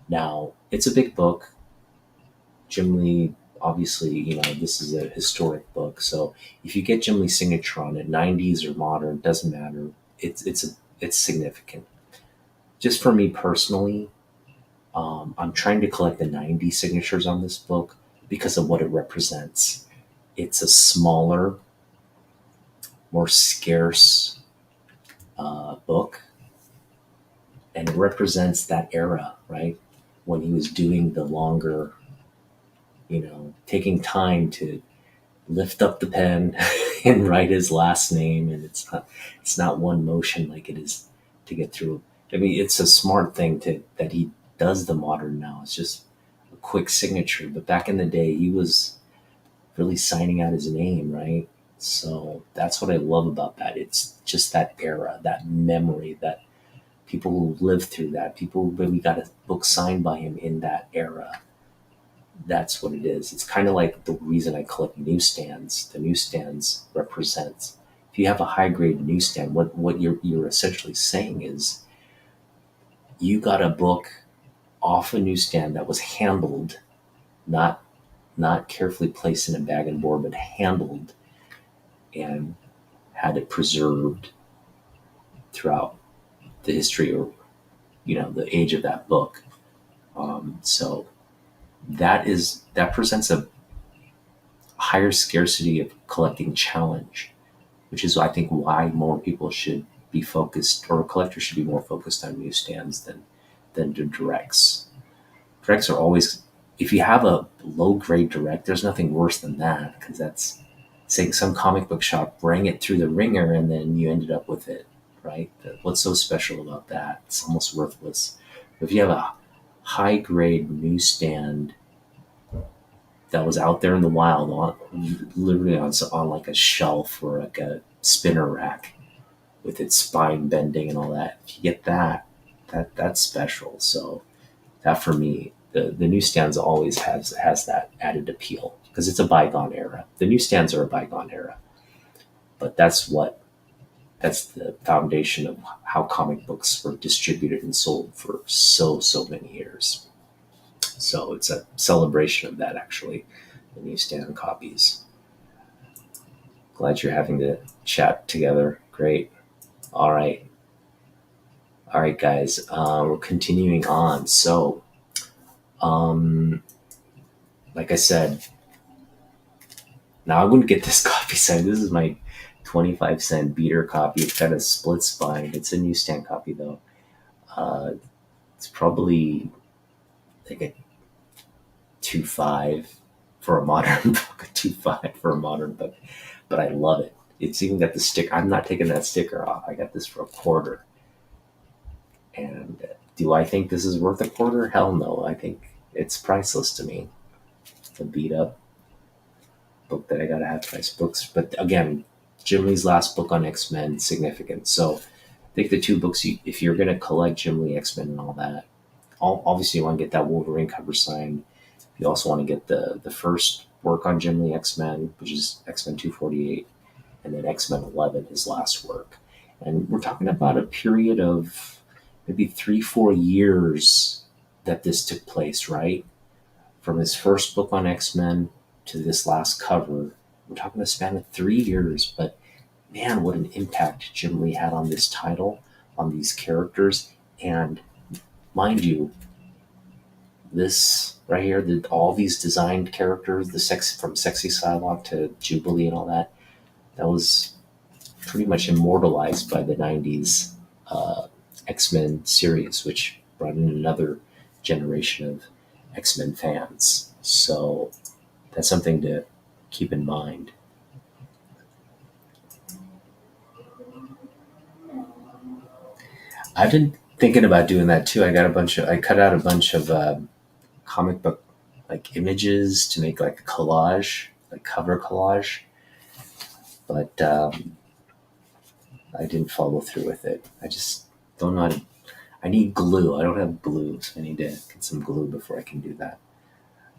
Now, it's a big book. Jim Lee, obviously, this is a historic book. So if you get Jim Lee's signature on it, 90s or modern, doesn't matter. It's significant. Just for me personally, I'm trying to collect the 90 signatures on this book because of what it represents. It's a smaller, more scarce book, and it represents that era, right? When he was doing the longer, taking time to lift up the pen and write his last name, and it's not one motion like it is to get through. I mean, it's a smart thing that he does the modern now. It's just a quick signature, but back in the day, he was really signing out his name, right? So that's what I love about that. It's just that era, that memory, that people who lived through that, people maybe got a book signed by him in that era. That's what it is. It's kind of like the reason I collect newsstands. The newsstands represents, if you have a high grade newsstand, what you're essentially saying is you got a book off a newsstand that was handled, not carefully placed in a bag and board, but handled and had it preserved throughout the history, or the age of that book. So that presents a higher scarcity of collecting challenge, which is, I think, why more people should be focused, or collectors should be more focused on newsstands than the directs. Directs are always, if you have a low grade direct, there's nothing worse than that, because that's saying some comic book shop bring it through the ringer and then you ended up with it, right? What's so special about that? It's almost worthless. If you have a high grade newsstand that was out there in the wild, literally on like a shelf or like a spinner rack with its spine bending and all that, if you get that's special. So that, for me, the newsstands always has that added appeal, because it's a bygone era. The newsstands are a bygone era, but that's the foundation of how comic books were distributed and sold for so many years. So it's a celebration of that, actually, the newsstand copies. Glad you're having the chat together. Great. All right, guys. We're continuing on. So, like I said, now I wouldn't get this copy signed. This is my 25-cent beater copy. It's got a split spine. It's a newsstand copy, though. It's probably like a 2.5 for a modern book. A 2.5 for a modern book, but I love it. It's even got the sticker. I'm not taking that sticker off. I got this for $0.25. And do I think this is worth $0.25? Hell no. I think it's priceless to me. It's a beat up book that I gotta have price books. But again, Jim Lee's last book on X-Men, significant. So I think the two books, if you're gonna collect Jim Lee X-Men and all that, obviously you want to get that Wolverine cover signed. You also want to get the first work on Jim Lee X-Men, which is X-Men 248, and then X-Men 11, his last work. And we're talking about a period of maybe 3-4 years that this took place, right? From his first book on X-Men to this last cover. We're talking a span of 3 years, but man, what an impact Jim Lee had on this title, on these characters. And mind you, this right here, all these designed characters, the sex from Sexy Psylocke to Jubilee and all that, that was pretty much immortalized by the 90s X-Men series, which brought in another generation of X-Men fans. So that's something to keep in mind. I've been thinking about doing that too. I cut out a bunch of comic book like images to make like a collage, like cover collage, but I didn't follow through with it. I just don't know how to. I need glue. I don't have glue, so I need to get some glue before I can do that.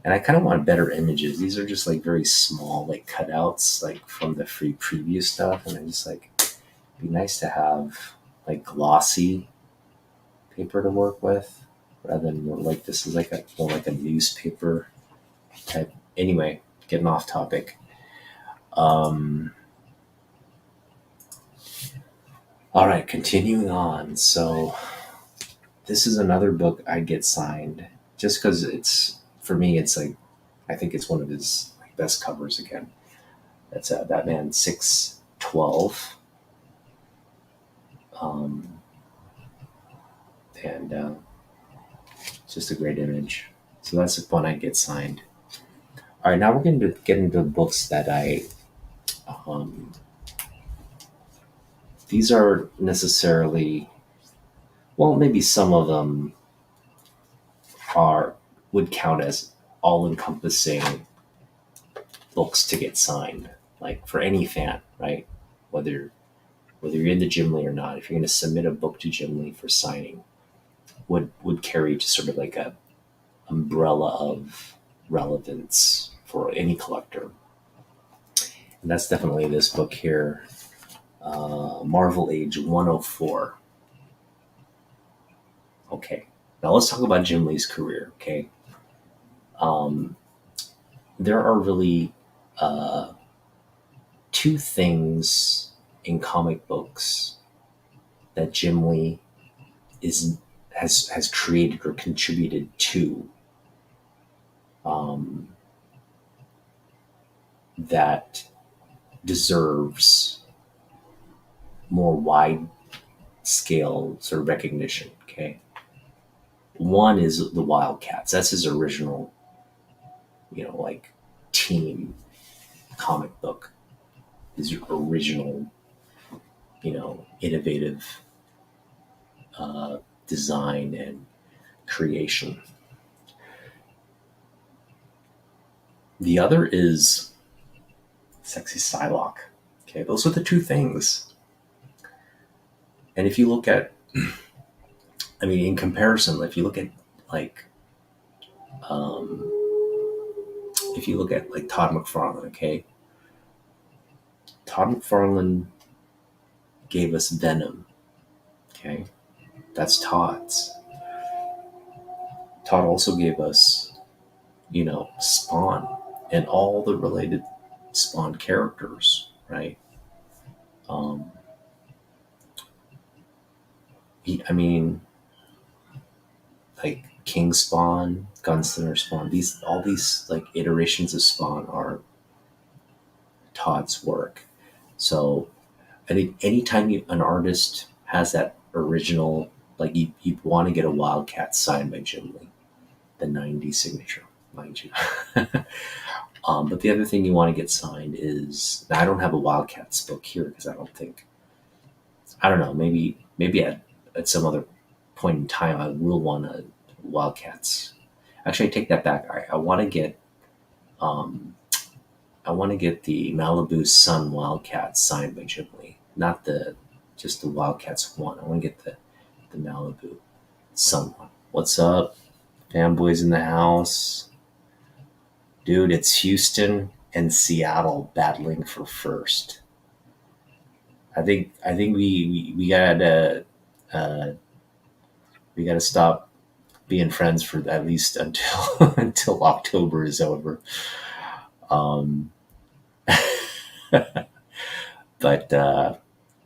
And I kind of want better images. These are just like very small, like cutouts, like from the free preview stuff. And I just like, it'd be nice to have like glossy paper to work with, rather than more like this is like a more like a newspaper type. Anyway, getting off topic. Um, all right, continuing on. So this is another book I'd get signed just because it's for me. It's like I think it's one of his like, best covers again. That's Batman 612, um, and it's just a great image. So that's the one I get signed. All right, now we're going to get into books that um, these are necessarily, well, maybe some of them are would count as all-encompassing books to get signed, like for any fan, right? Whether whether you're into Jim Lee or not, if you're going to submit a book to Jim Lee for signing, would carry just sort of like a umbrella of relevance for any collector. And that's definitely this book here, Marvel Age 104. Okay, now let's talk about Jim Lee's career. Okay, um, there are really uh, two things in comic books that Jim Lee is has created or contributed to, um, that deserves more wide scale sort of recognition. Okay, one is the Wildcats. That's his original, like team comic book. His original, innovative uh, design and creation. The other is Sexy Psylocke. Okay, those are the two things. And if you look at, I mean, in comparison, if you look at like, um, if you look at like Todd McFarlane, okay, Todd McFarlane gave us Venom. Okay, that's Todd's. Todd also gave us, Spawn and all the related Spawn characters, right? Um, I mean, like King Spawn, Gunslinger Spawn. All these like iterations of Spawn are Todd's work. So, I think anytime an artist has that original, like you want to get a Wildcat signed by Jim Lee, the '90s signature, mind you. But the other thing you want to get signed is, now I don't have a Wildcats book here because I don't know, maybe at some other point in time I will want a Wildcats. Actually, I take that back. Um, I want to get the Malibu Sun Wildcats signed by Jim Lee, not just the Wildcats one. I want to get the Malibu Sun one. What's up, fanboys in the house? Dude, it's Houston and Seattle battling for first. I think we uh, we gotta stop being friends for at least until until October is over. Um, But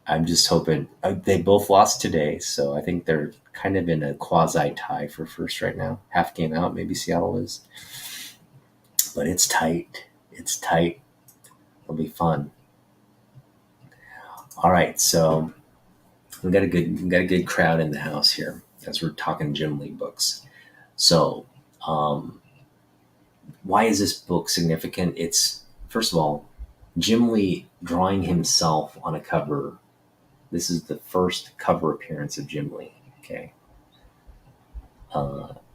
I'm just hoping they both lost today, so I think they're kind of in a quasi tie for first right now. Half game out, maybe Seattle is, but it's tight. It's tight. It'll be fun. All right, so we got a good crowd in the house here as we're talking Jim Lee books. So, um, why is this book significant? It's first of all, Jim Lee drawing himself on a cover. This is the first cover appearance of Jim Lee. Okay,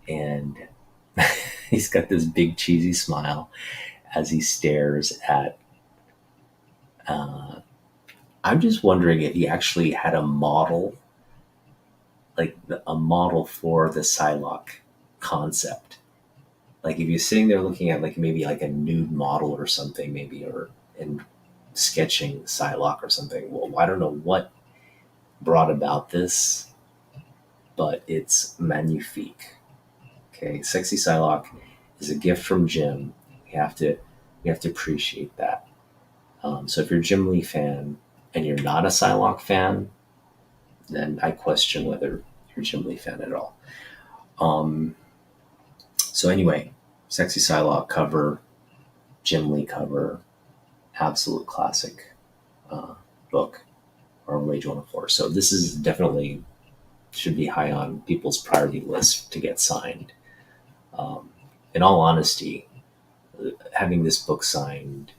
and he's got this big cheesy smile as he stares at. Uh, I'm just wondering if he actually had a model, like a model for the Psylocke concept. Like if you're sitting there looking at like maybe like a nude model or something, maybe or and sketching Psylocke or something. Well, I don't know what brought about this, but it's magnifique. Okay, sexy Psylocke is a gift from Jim. We have to appreciate that. So if you're a Jim Lee fan and you're not a Psylocke fan, then I question whether you're a Jim Lee fan at all. Um, so anyway, sexy Psylocke cover, Jim Lee cover, absolute classic book or Rage 104. So this is definitely should be high on people's priority list to get signed. Um, in all honesty, having this book signed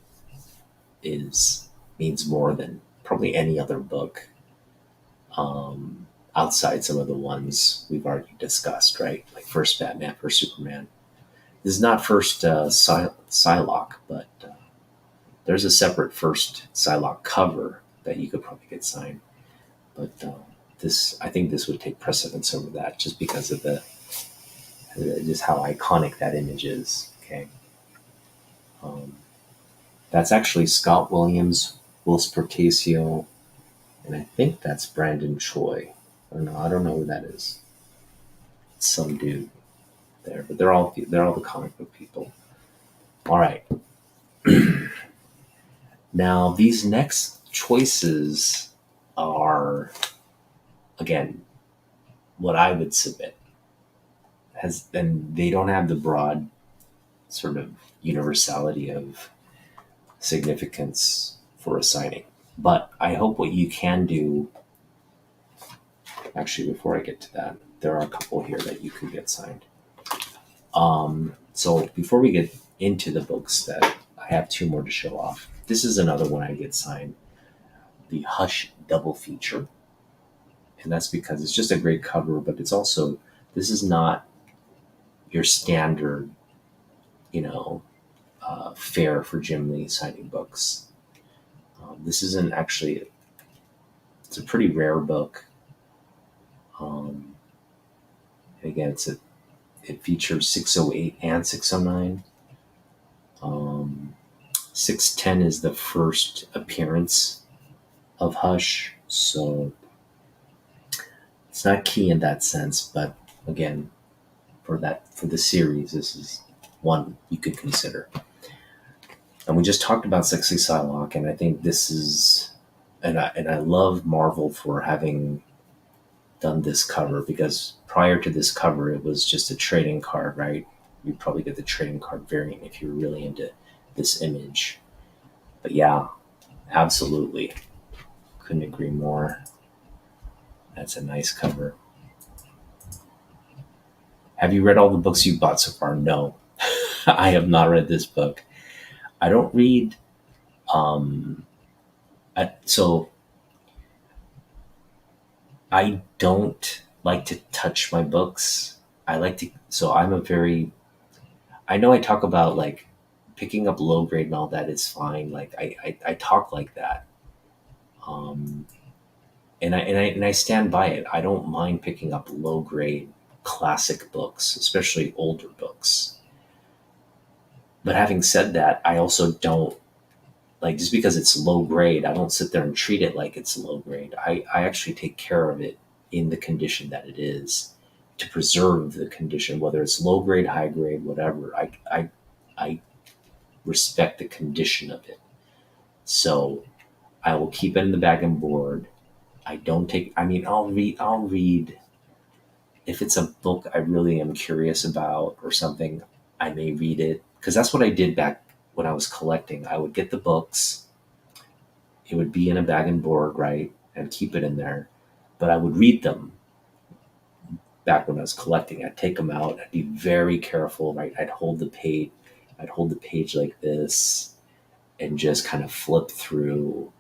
is means more than probably any other book outside some of the ones we've already discussed, right? Like first Batman, first Superman. This is not first Psylocke, but there's a separate first Psylocke cover that you could probably get signed. But I think this would take precedence over that just because of the just how iconic that image is. Okay, um, that's actually Scott Williams, Will Spertasio, and I think that's Brandon Choi. I don't know who that is. It's some dude there, but they're all the comic book people. All right, now these next choices are again what I would submit has, and they don't have the broad sort of universality of significance for a signing. But I hope what you can do, actually, before I get to that, there are a couple here that you could get signed. So before we get into the books that I have two more to show off, this is another one I get signed, the Hush double feature. And that's because it's just a great cover, but it's also, this is not your standard, you know, fare for Jim Lee signing books. This isn't actually, it's a pretty rare book. Um, again, it features 608 and 609. 610 is the first appearance of Hush, so it's not key in that sense. But again, for the series, this is one you could consider. And we just talked about Sexy Psylocke, and I think this is, and I love Marvel for having done this cover because prior to this cover, it was just a trading card, right? You'd probably get the trading card variant if you're really into this image. But yeah, absolutely. Couldn't agree more. That's a nice cover. Have you read all the books you've bought so far? No, I have not read this book. I don't read. Um, so I don't like to touch my books. I like to. So I'm a very. I know I talk about like picking up low grade and all that is fine. Like I talk like that. Um, and I stand by it. I don't mind picking up low grade classic books, especially older books. But having said that, I also don't like just because it's low grade, I don't sit there and treat it like it's low grade. I actually take care of it in the condition that it is to preserve the condition, whether it's low grade, high grade, whatever. I respect the condition of it. So I will keep it in the bag and board. I don't take. I mean, I'll read if it's a book I really am curious about or something. I may read it because that's what I did back when I was collecting. I would get the books. It would be in a bag and board, right, and keep it in there. But I would read them back when I was collecting. I'd take them out. I'd be very careful, right? I'd hold the page. I'd hold the page like this and just kind of flip through.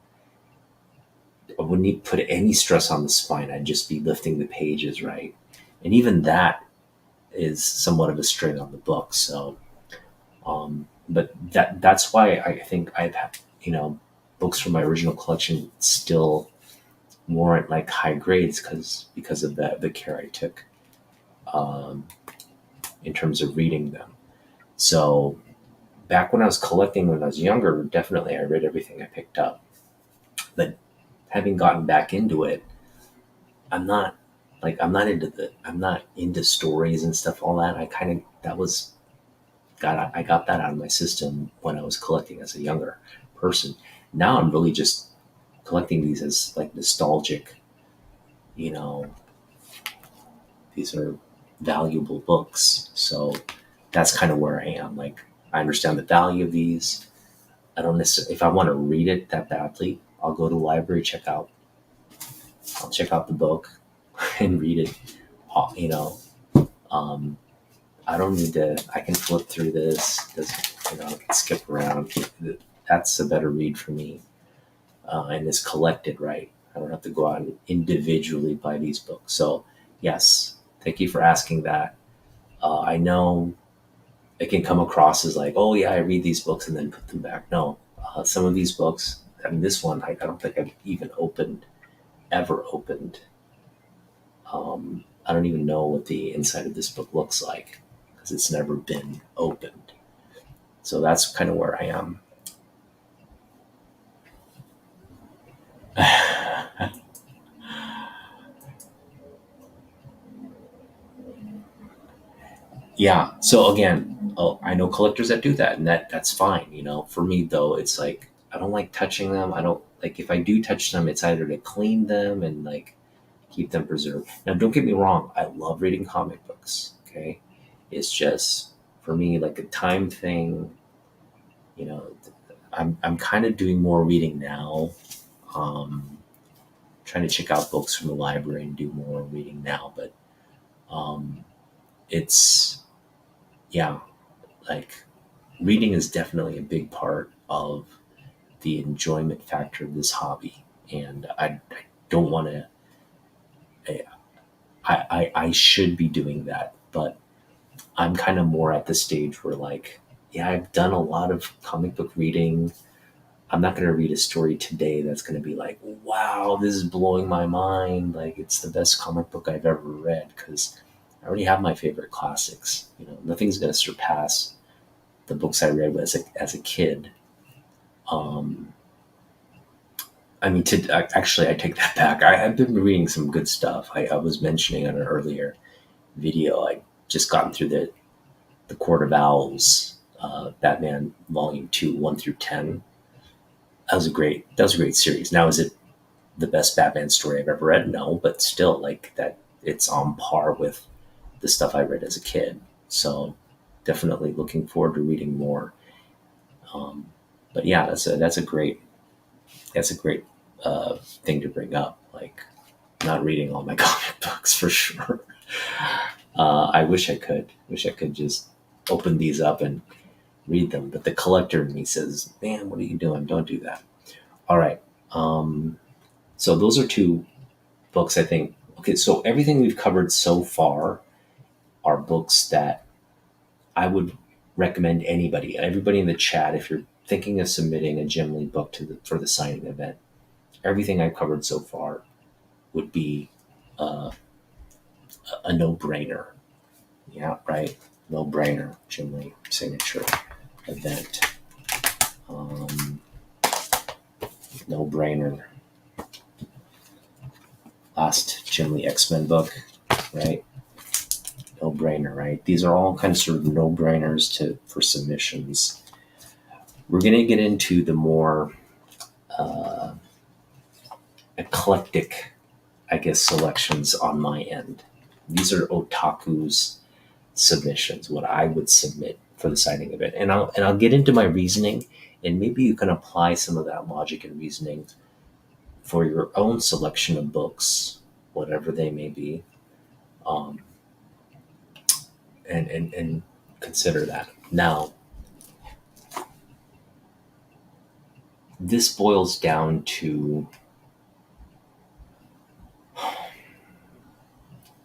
I wouldn't put any stress on the spine. I'd just be lifting the pages, right? And even that is somewhat of a strain on the book. So, but that's why I think I've had, books from my original collection still warrant like high grades because of the care I took um, in terms of reading them. So back when I was collecting when I was younger, definitely I read everything I picked up. But having gotten back into it, I'm not I'm not into stories and stuff, all that. I kind of, that was, I got that out of my system when I was collecting as a younger person. Now I'm really just collecting these as like nostalgic, you know, these are valuable books. So that's kind of where I am. Like, I understand the value of these. I don't necessarily, if I want to read it that badly, I'll go to the library, I'll check out the book and read it. You know, um, I don't need to, I can flip through this, I can skip around. That's a better read for me. And it's collected, right? I don't have to go out and individually buy these books. So, yes, thank you for asking that. I know it can come across as like, oh, yeah, I read these books and then put them back. No, some of these books, I mean, this one, I don't think I've even ever opened. I don't even know what the inside of this book looks like because it's never been opened. So that's kind of where I am. Yeah. So again, oh, I know collectors that do that, and that's fine. For me though, it's like I don't like touching them. I don't like, if I do touch them, it's either to clean them and like keep them preserved. Now, don't get me wrong. I love reading comic books. Okay, it's just for me like a time thing. You know, I'm kind of doing more reading now. Um, Trying to check out books from the library and do more reading now, but um, it's yeah, like reading is definitely a big part of the enjoyment factor of this hobby, and I don't want to. I should be doing that, but I'm kind of more at the stage where like, yeah, I've done a lot of comic book reading. I'm not going to read a story today that's going to be like, wow, this is blowing my mind. Like, it's the best comic book I've ever read because I already have my favorite classics. Nothing's going to surpass the books I read as a kid. Um, I mean, actually, I take that back. I've been reading some good stuff. I was mentioning in an earlier video, I just gotten through the Court of Owls, Batman Volume 2, 1 through 10. That was a great series. Now, is it the best Batman story I've ever read? No, but still, like that, it's on par with the stuff I read as a kid. So definitely looking forward to reading more. Um, but yeah, that's a great thing to bring up. Like, not reading all my comic books for sure. I wish I could just open these up and read them. But the collector in me says, "Man, what are you doing? Don't do that." All right. So those are two books I think. Okay, so everything we've covered so far are books that I would recommend everybody in the chat, if you're thinking of submitting a Jim Lee book for the signing event. Everything I've covered so far would be uh, a no-brainer. Yeah, right. No-brainer. Jim Lee signature event. Um, No-brainer. Last Jim Lee X-Men book, right? No-brainer, right? These are all kind of sort of no-brainers for submissions. We're going to get into the more eclectic, I guess, selections on my end. These are otaku's submissions, what I would submit for the signing event, and I'll get into my reasoning, and maybe you can apply some of that logic and reasoning for your own selection of books, whatever they may be, um, and consider that. Now, this boils down to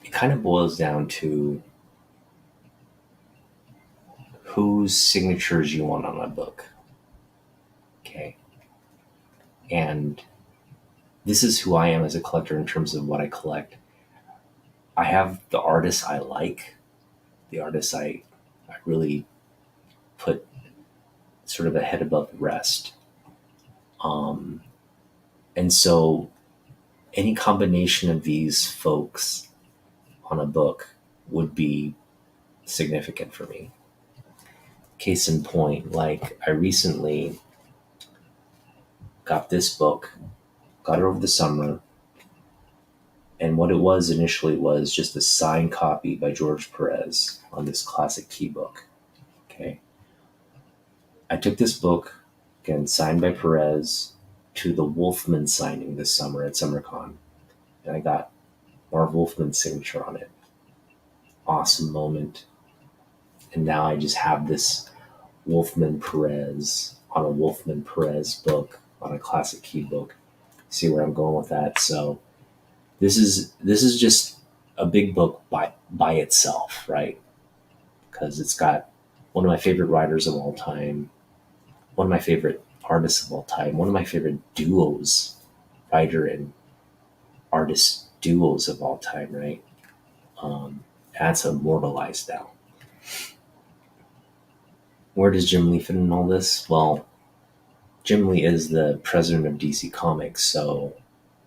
it kind of boils down to whose signatures you want on a book. Okay. And this is who I am as a collector in terms of what I collect. I have the artists I like, the artists I really put sort of a head above the rest. Um, and so any combination of these folks on a book would be significant for me. Case in point, like I recently got this book, got it over the summer, and what it was initially was just a signed copy by George Perez on this classic key book. Okay. I took this book, again, signed by Perez, to the Wolfman signing this summer at SummerCon, and I got Marv Wolfman's signature on it. Awesome moment. And now I just have this Wolfman Perez on a Wolfman Perez book on a classic key book. See where I'm going with that? So this is just a big book by itself, right? Because it's got one of my favorite writers of all time, one of my favorite artists of all time, one of my favorite duos, writer and artist duos of all time, right? That's immortalized now. Where does Jim Lee fit in all this? Well, Jim Lee is the president of DC Comics, so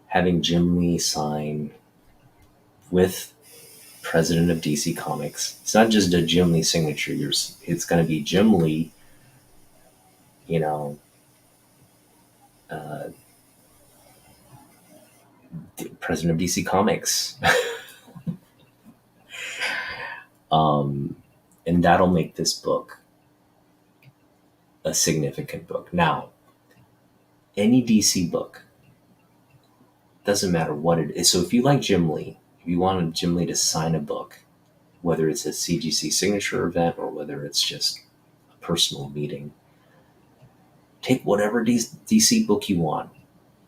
having Jim Lee sign with president of DC Comics, it's not just a Jim Lee signature. It's going to be Jim Lee, you know, uh, president of DC Comics. And that'll make this book a significant book. Now, any DC book, doesn't matter what it is. So if you like Jim Lee, if you wanted Jim Lee to sign a book, whether it's a CGC signature event or whether it's just a personal meeting, take whatever DC book you want.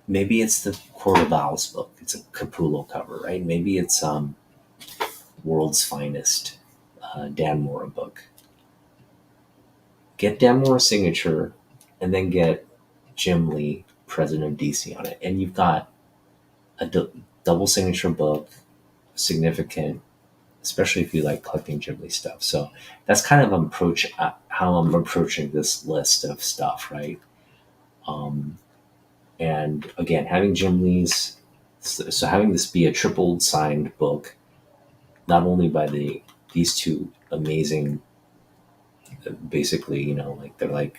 Maybe it's the Court of Owls book. It's a Capullo cover, right? Maybe it's World's Finest, Dan Mora book. Get Dan Mora's signature and then get Jim Lee, president of DC, on it. And you've got a double signature book, significant, especially if you like collecting Jim Lee stuff. So that's kind of how I'm approaching this list of stuff, right? And again, having Jim Lee's, so having this be a triple signed book, not only by these two amazing, basically, like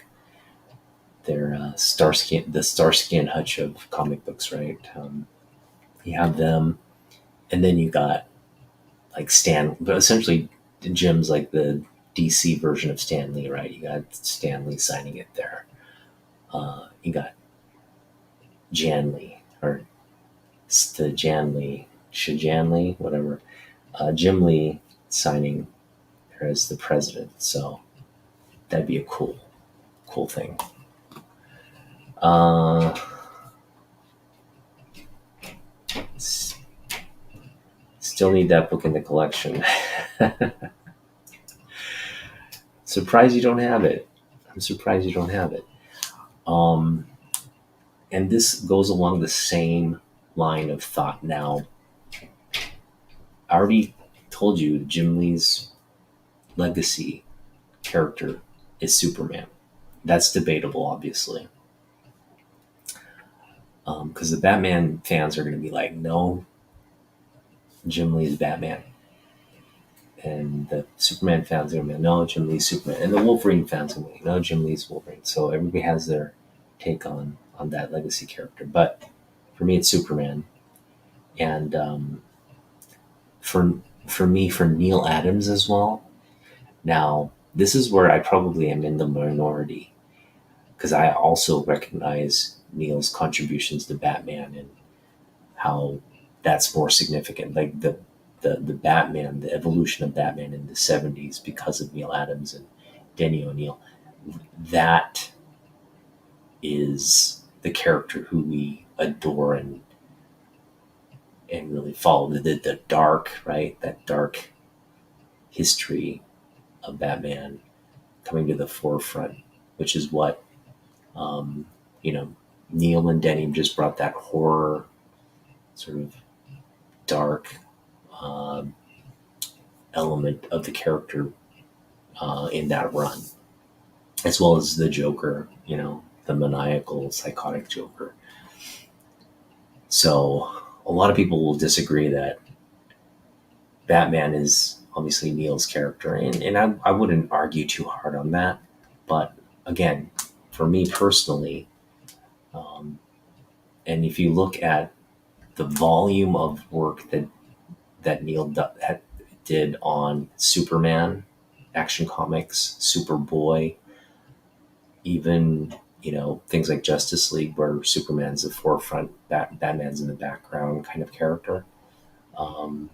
they're Starsky and Hutch of comic books, right? You have them, and then you got like but essentially Jim's like the DC version of Stan Lee, right? You got Stan Lee signing it there. You got Jan Lee, or the Jan Lee, Shajan Lee, whatever. Jim Lee signing there as the president. So that'd be a cool thing. Still need that book in the collection. Surprised you don't have it. I'm surprised you don't have it. And this goes along the same line of thought. Now, I already told you Jim Lee's legacy character is Superman. That's debatable, obviously. Because the Batman fans are going to be like, no, Jim Lee is Batman. And the Superman fans are going to be, no, Jim Lee's Superman. And the Wolverine fans are going to be, no, Jim Lee's Wolverine. So everybody has their take on that legacy character. But For me, it's Superman. And for me, for Neil Adams as well. Now, this is where I probably am in the minority because I also recognize Neil's contributions to Batman and how that's more significant. Like the Batman, the evolution of Batman in the '70s because of Neil Adams and Denny O'Neil. That is the character who we adore and really follow. The dark, right? That dark history of Batman coming to the forefront, which is what um, you know Neil and Denny just brought that horror sort of dark um, element of the character in that run, as well as the Joker, the maniacal, psychotic Joker. So a lot of people will disagree that Batman is obviously Neil's character, and I wouldn't argue too hard on that. But again, for me personally, um, and if you look at the volume of work that did on Superman, Action Comics, Superboy, even things like Justice League, where Superman's the forefront, Batman's in the background kind of character. Um,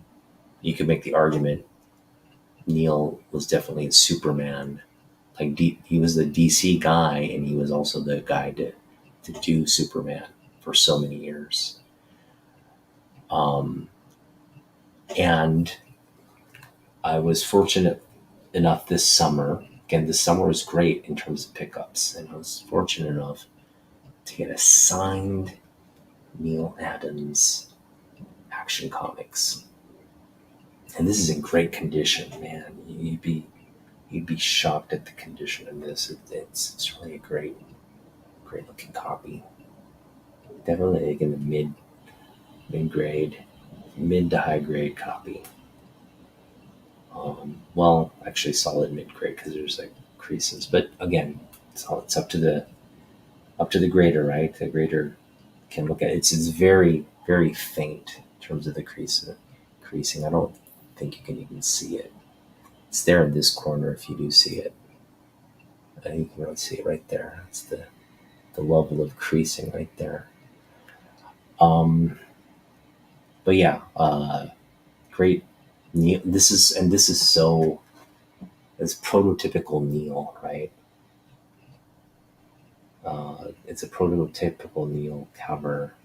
you could make the argument Neil was definitely a Superman. Like he was the DC guy, and he was also the guy to do Superman for so many years. Um, and I was fortunate enough this summer. Again, this summer was great in terms of pickups, and I was fortunate enough to get a signed Neil Adams Action Comics. And this is in great condition, man. You'd be shocked at the condition of this. It's really a great looking copy. Definitely like in the mid grade, mid to high grade copy. Well, actually solid mid grade because there's like creases, but again, it's up to the grader, right? The grader can look at it. It's very very faint in terms of the creasing. I don't think you can even see it. It's there in this corner if you do see it. I think you can really see it right there. It's the level of creasing right there. Um, but yeah, great. This is so it's prototypical Neil, right? It's a prototypical Neil cover,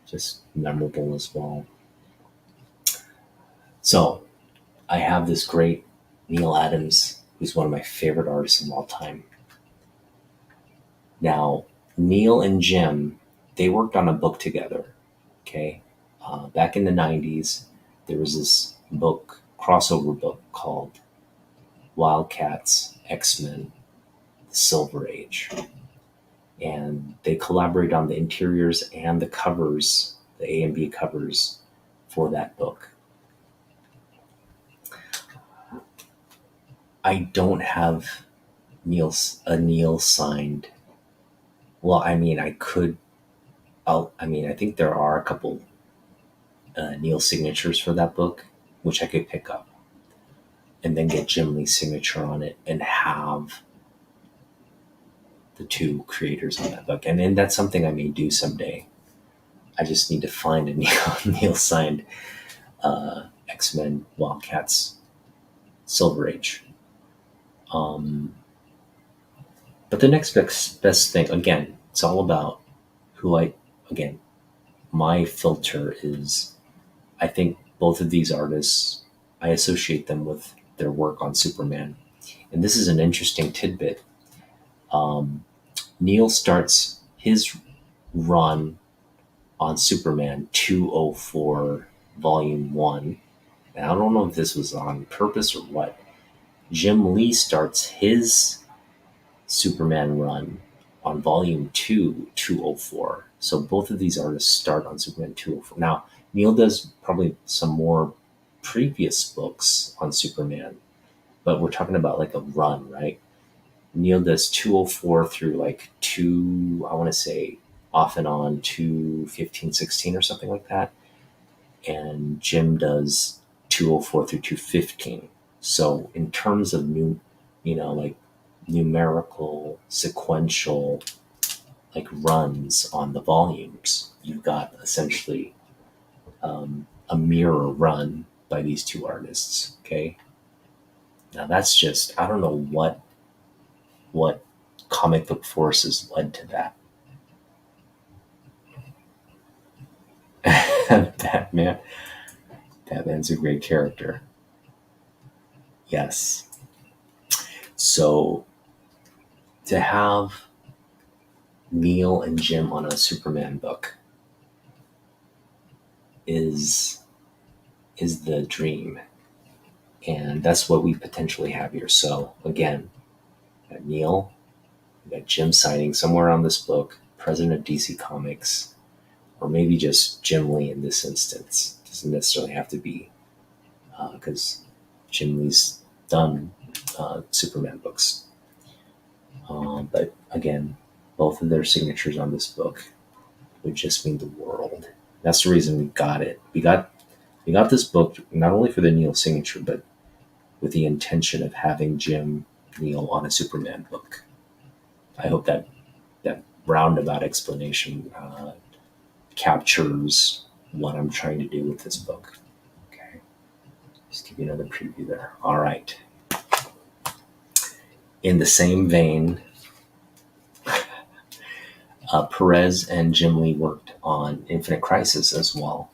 just memorable as well. So I have this great Neil Adams, who's one of my favorite artists of all time. Now, Neil and Jim, they worked on a book together. Okay, back in the '90s, there was this book, crossover book called Wildcats X Men: The Silver Age, and they collaborated on the interiors and the covers, the A and B covers for that book. I don't have Neil signed. Well, I mean, I could. I think there are a couple Neil signatures for that book, which I could pick up and then get Jim Lee's signature on it and have the two creators on that book. And then that's something I may do someday. I just need to find a Neil signed X Men Wildcats Silver Age. Um, but the next best thing, again, it's all about again, my filter is I think both of these artists, I associate them with their work on Superman. And this is an interesting tidbit. Um, Neil starts his run on Superman 204 Volume 1. And I don't know if this was on purpose or what. Jim Lee starts his Superman run on Volume 2, 204. So both of these artists start on Superman 204. Now, Neil does probably some more previous books on Superman, but we're talking about like a run, right? Neil does 204 through like I want to say off and on 215-16 or something like that, and Jim does 204 through 215. So in terms of like numerical sequential like runs on the volumes, you've got essentially a mirror run by these two artists. Okay, now that's just, I don't know what comic book forces led to that. Batman. Batman's a great character. Yes. So to have Neil and Jim on a Superman book is the dream, and that's what we potentially have here. So again, we got Neil, we got Jim signing somewhere on this book, president of DC Comics, or maybe just Jim Lee in this instance. Doesn't necessarily have to be, because Jim Lee's done Superman books. But again, both of their signatures on this book would just mean the world. That's the reason we got it. We got this book not only for the Neil signature, but with the intention of having Jim Neil on a Superman book. I hope that roundabout explanation captures what I'm trying to do with this book. Okay, just give you another preview there. All right. In the same vein, Perez and Jim Lee worked on Infinite Crisis as well,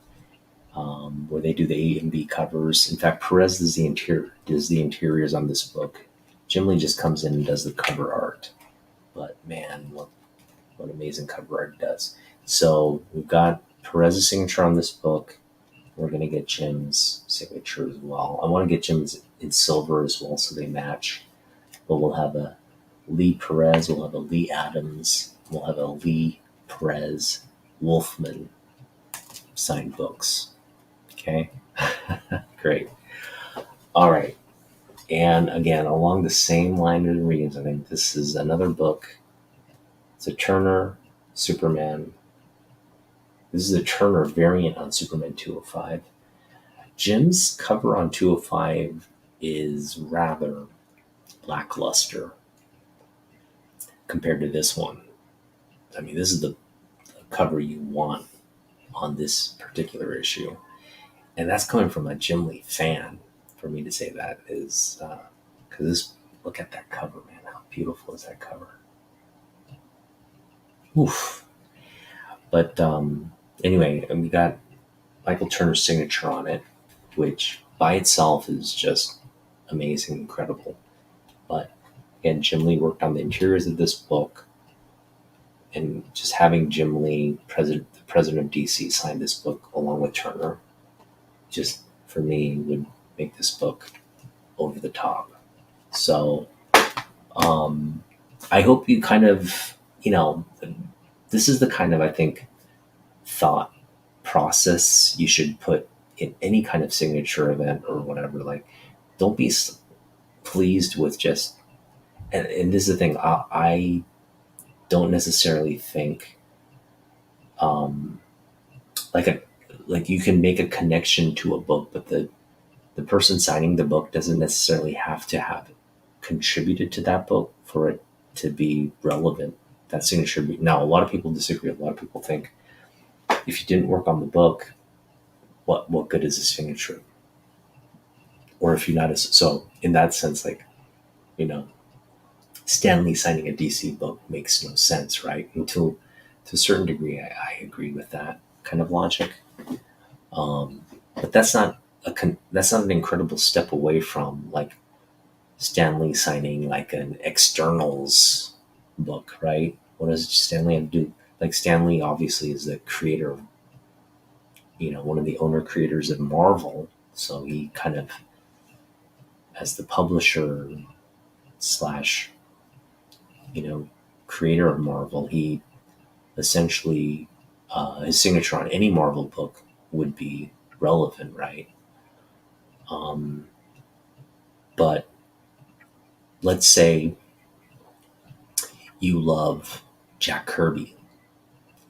where they do the A and B covers. In fact, Perez does the interiors on this book. Jim Lee just comes in and does the cover art. But man, what amazing cover art he does. So we've got Perez's signature on this book. We're going to get Jim's signature as well. I want to get Jim's in silver as well so they match. But we'll have a Lee Perez, we'll have a Lee Adams, we'll have a Lee Perez Wolfman signed books. Okay? Great. All right. And again, along the same line of readings, I think this is another book. It's a Turner Superman. This is a Turner variant on Superman 205. Jim's cover on 205 is rather lackluster compared to this one. I mean, this is the cover you want on this particular issue. And that's coming from a Jim Lee fan. For me to say that is because look at that cover, man. How beautiful is that cover? Oof. But anyway, and we got Michael Turner's signature on it, which by itself is just amazing, incredible. But again, Jim Lee worked on the interiors of this book, and just having Jim Lee, the president of DC, sign this book along with Turner, just for me would make this book over the top. So I hope you kind of, this is the kind of, I think, thought process you should put in any kind of signature event or whatever. Like, don't be pleased with just, and this is the thing, I don't necessarily think like you can make a connection to a book, but the person signing the book doesn't necessarily have to have contributed to that book for it to be relevant. That signature. Now, a lot of people disagree. A lot of people think if you didn't work on the book, what good is a signature? Or if you're not so in that sense, like, Stan Lee signing a DC book makes no sense, right? Until to a certain degree, I agree with that kind of logic. But that's not an incredible step away from like Stan Lee signing like an externals book, right? What does Stan Lee have to do? Like, Stan Lee obviously is the creator, one of the owner creators of Marvel. So he kind of, as the publisher slash, creator of Marvel, he essentially, his signature on any Marvel book would be relevant, right? But let's say you love Jack Kirby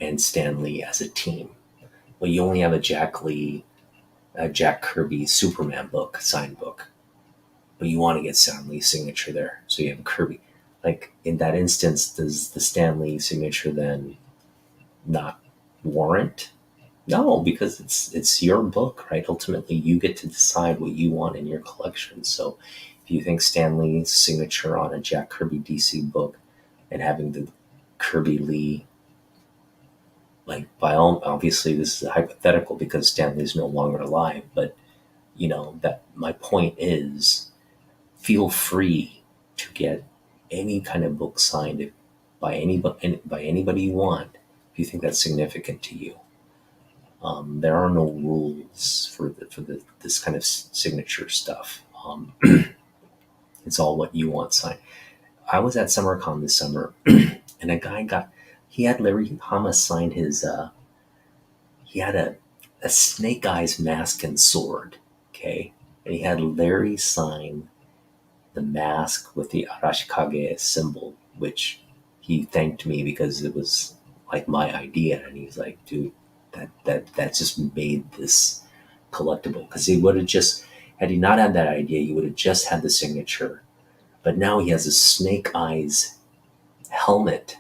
and Stan Lee as a team. Well, you only have a Jack Kirby Superman book, signed book, but you want to get Stan Lee's signature there, so you have Kirby. Like in that instance, does the Stan Lee signature then not warrant? No, because it's your book, right? Ultimately, you get to decide what you want in your collection. So, if you think Stan Lee's signature on a Jack Kirby DC book and having the Kirby Lee, like by all, obviously this is a hypothetical because Stan Lee's no longer alive, but that my point is, feel free to get any kind of book signed by anybody you want if you think that's significant to you. There are no rules for this kind of signature stuff. It's all what you want signed. I was at SummerCon this summer, and a guy he had Larry Hama sign his. He had a Snake Eyes mask and sword. Okay, and he had Larry sign the mask with the Arashikage symbol, which he thanked me because it was like my idea, and he's like, dude, that just made this collectible, because he would have just, had he not had that idea, he would have just had the signature, but now he has a Snake Eyes helmet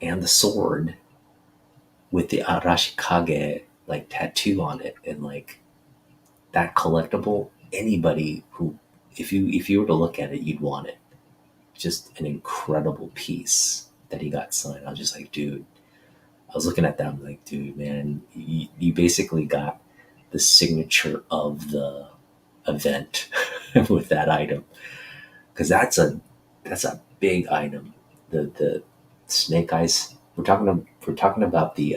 and the sword with the Arashikage like tattoo on it, and like that collectible, anybody who, if you were to look at it, you'd want it. Just an incredible piece that he got signed. I was just like, dude, I was looking at that, I'm like, dude, man, you basically got the signature of the event with that item, because that's a big item. The Snake Eyes. We're talking about the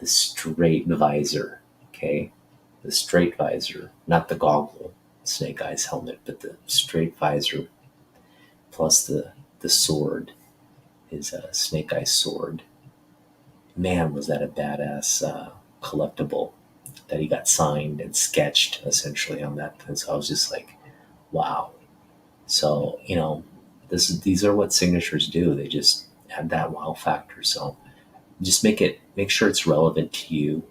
straight visor, okay, the straight visor, not the goggle Snake Eyes helmet, but the straight visor plus the sword is a Snake Eyes sword. Man, was that a badass collectible that he got signed and sketched essentially on that. And so I was just like, wow. So these are what signatures do. They just add that wow factor. So just make sure it's relevant to you.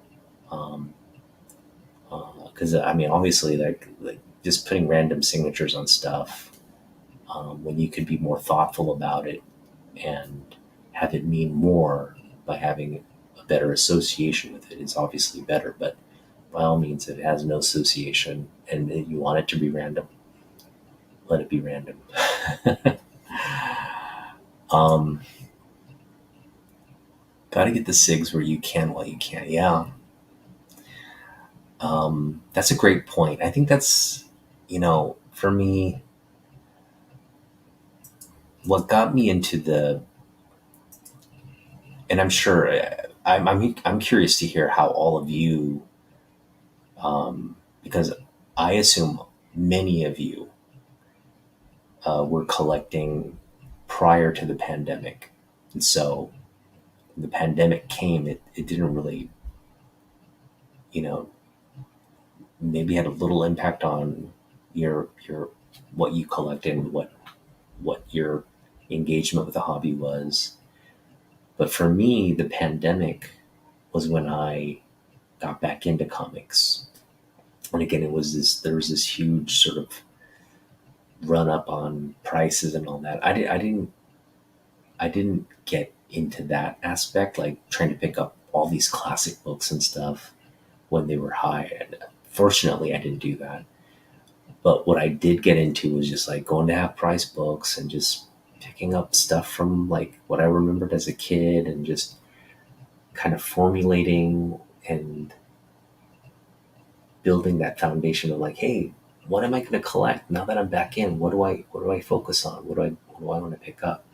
Um, because I mean, obviously, like just putting random signatures on stuff, when you could be more thoughtful about it and have it mean more by having a better association with it, is obviously better. But by all means, if it has no association and you want it to be random, let it be random. um, Got to get the SIGs where you can while you can. Yeah, that's a great point. I think that's, for me, what got me into and I'm sure, I'm curious to hear how all of you, because I assume many of you were collecting prior to the pandemic. And so the pandemic came, it didn't really, you know, maybe had a little impact on your what you collected and what your engagement with the hobby was. But for me, the pandemic was when I got back into comics. And again, there was this huge sort of run up on prices and all that. I didn't get into that aspect, like trying to pick up all these classic books and stuff when they were high. And fortunately, I didn't do that. But what I did get into was just like going to half price books and just picking up stuff from like what I remembered as a kid, and just kind of formulating and building that foundation of like, hey, what am I going to collect now that I'm back in? What do I focus on? What do I want to pick up?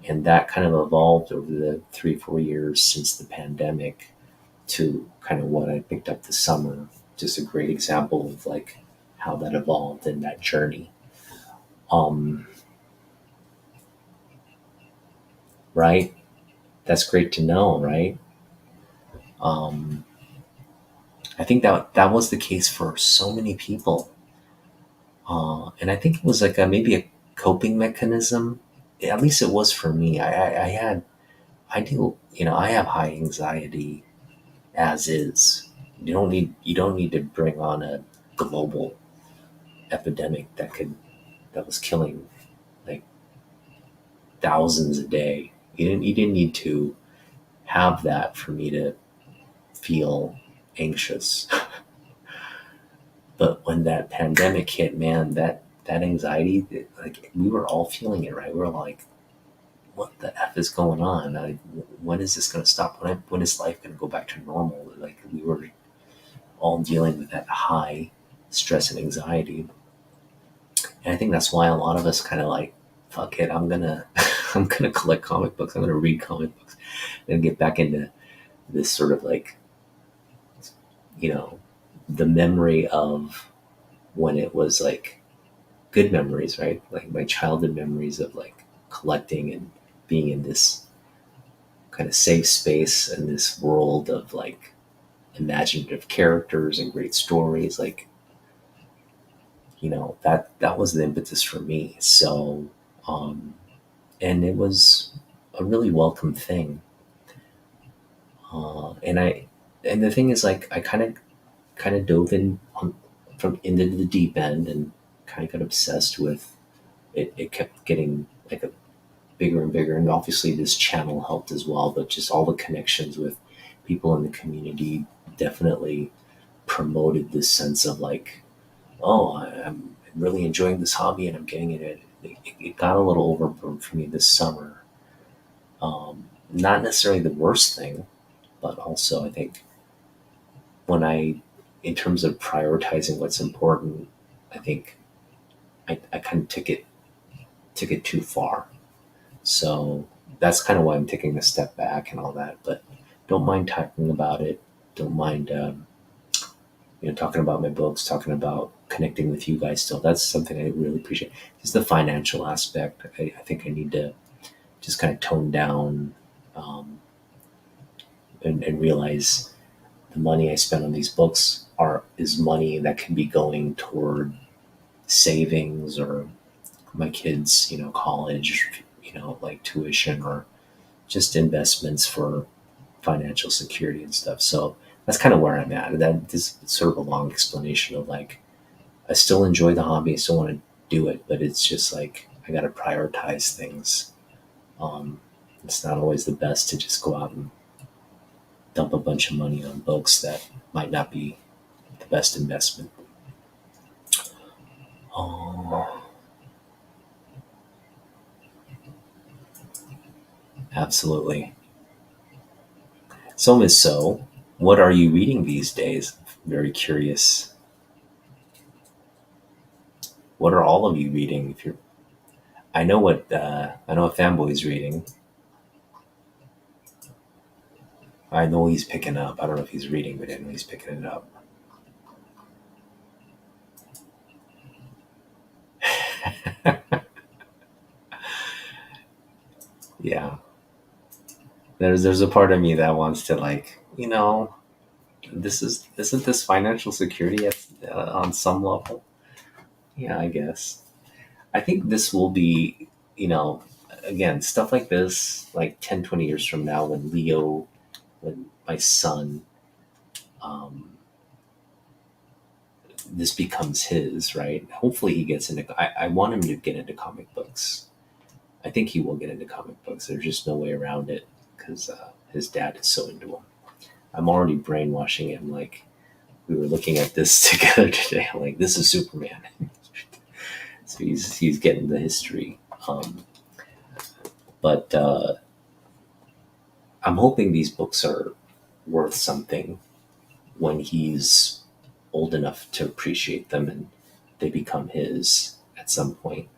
And that kind of evolved over the 3 4 years since the pandemic to kind of what I picked up this summer. Just a great example of like how that evolved in that journey. Um, right? That's great to know, right? Um, I think that was the case for so many people, and I think it was like maybe a coping mechanism. At least it was for me. I had I do, I have high anxiety as is. You don't need to bring on a global epidemic that was killing like thousands a day. You didn't need to have that for me to feel anxious. But when that pandemic hit, man, that anxiety, like we were all feeling it, right? We were like, what the f is going on? When is this going to stop? When is life going to go back to normal? Like we were all dealing with that high stress and anxiety, and I think that's why a lot of us kind of like, fuck it, I'm gonna I'm gonna collect comic books. I'm gonna read comic books and get back into this sort of like, you know, the memory of when it was like good memories, right? Like my childhood memories of like collecting and being in this kind of safe space and this world of like imaginative characters and great stories. Like, that was the impetus for me. So, um, and it was a really welcome thing. And the thing is, like, I kind of dove in from into the deep end and kind of got obsessed with it. It kept getting like a bigger and bigger, and obviously this channel helped as well. But just all the connections with people in the community definitely promoted this sense of like, oh, I'm really enjoying this hobby and I'm getting it got a little overblown for me this summer. Not necessarily the worst thing, but also I think when in terms of prioritizing what's important, I think I kind of took it too far. So that's kind of why I'm taking a step back and all that. But don't mind talking about it. Don't mind, talking about my books, talking about connecting with you guys. Still, that's something I really appreciate. Just the financial aspect. I think I need to just kind of tone down, um, and realize the money I spend on these books is money that can be going toward savings or my kids, college, like tuition or just investments for financial security and stuff. So that's kind of where I'm at. And that is sort of a long explanation of like, I still enjoy the hobby, I still want to do it, but it's just like I got to prioritize things. Um, it's not always the best to just go out and dump a bunch of money on books that might not be the best investment. Oh, absolutely. So, Miss So, what are you reading these days? Very curious. What are all of you reading? If you're, I know what Fanboy's reading. I know he's picking up. I don't know if he's reading, but I know he's picking it up. Yeah, there's a part of me that wants to like, this isn't this financial security on some level? Yeah, I guess. I think this will be, again, stuff like this, like 10, 20 years from now, when my son, um, this becomes his, right? Hopefully he gets into, I want him to get into comic books. I think he will get into comic books. There's just no way around it because his dad is so into them. I'm already brainwashing him. Like, we were looking at this together today. I'm like, this is Superman. So he's getting the history. But I'm hoping these books are worth something when he's old enough to appreciate them and they become his at some point.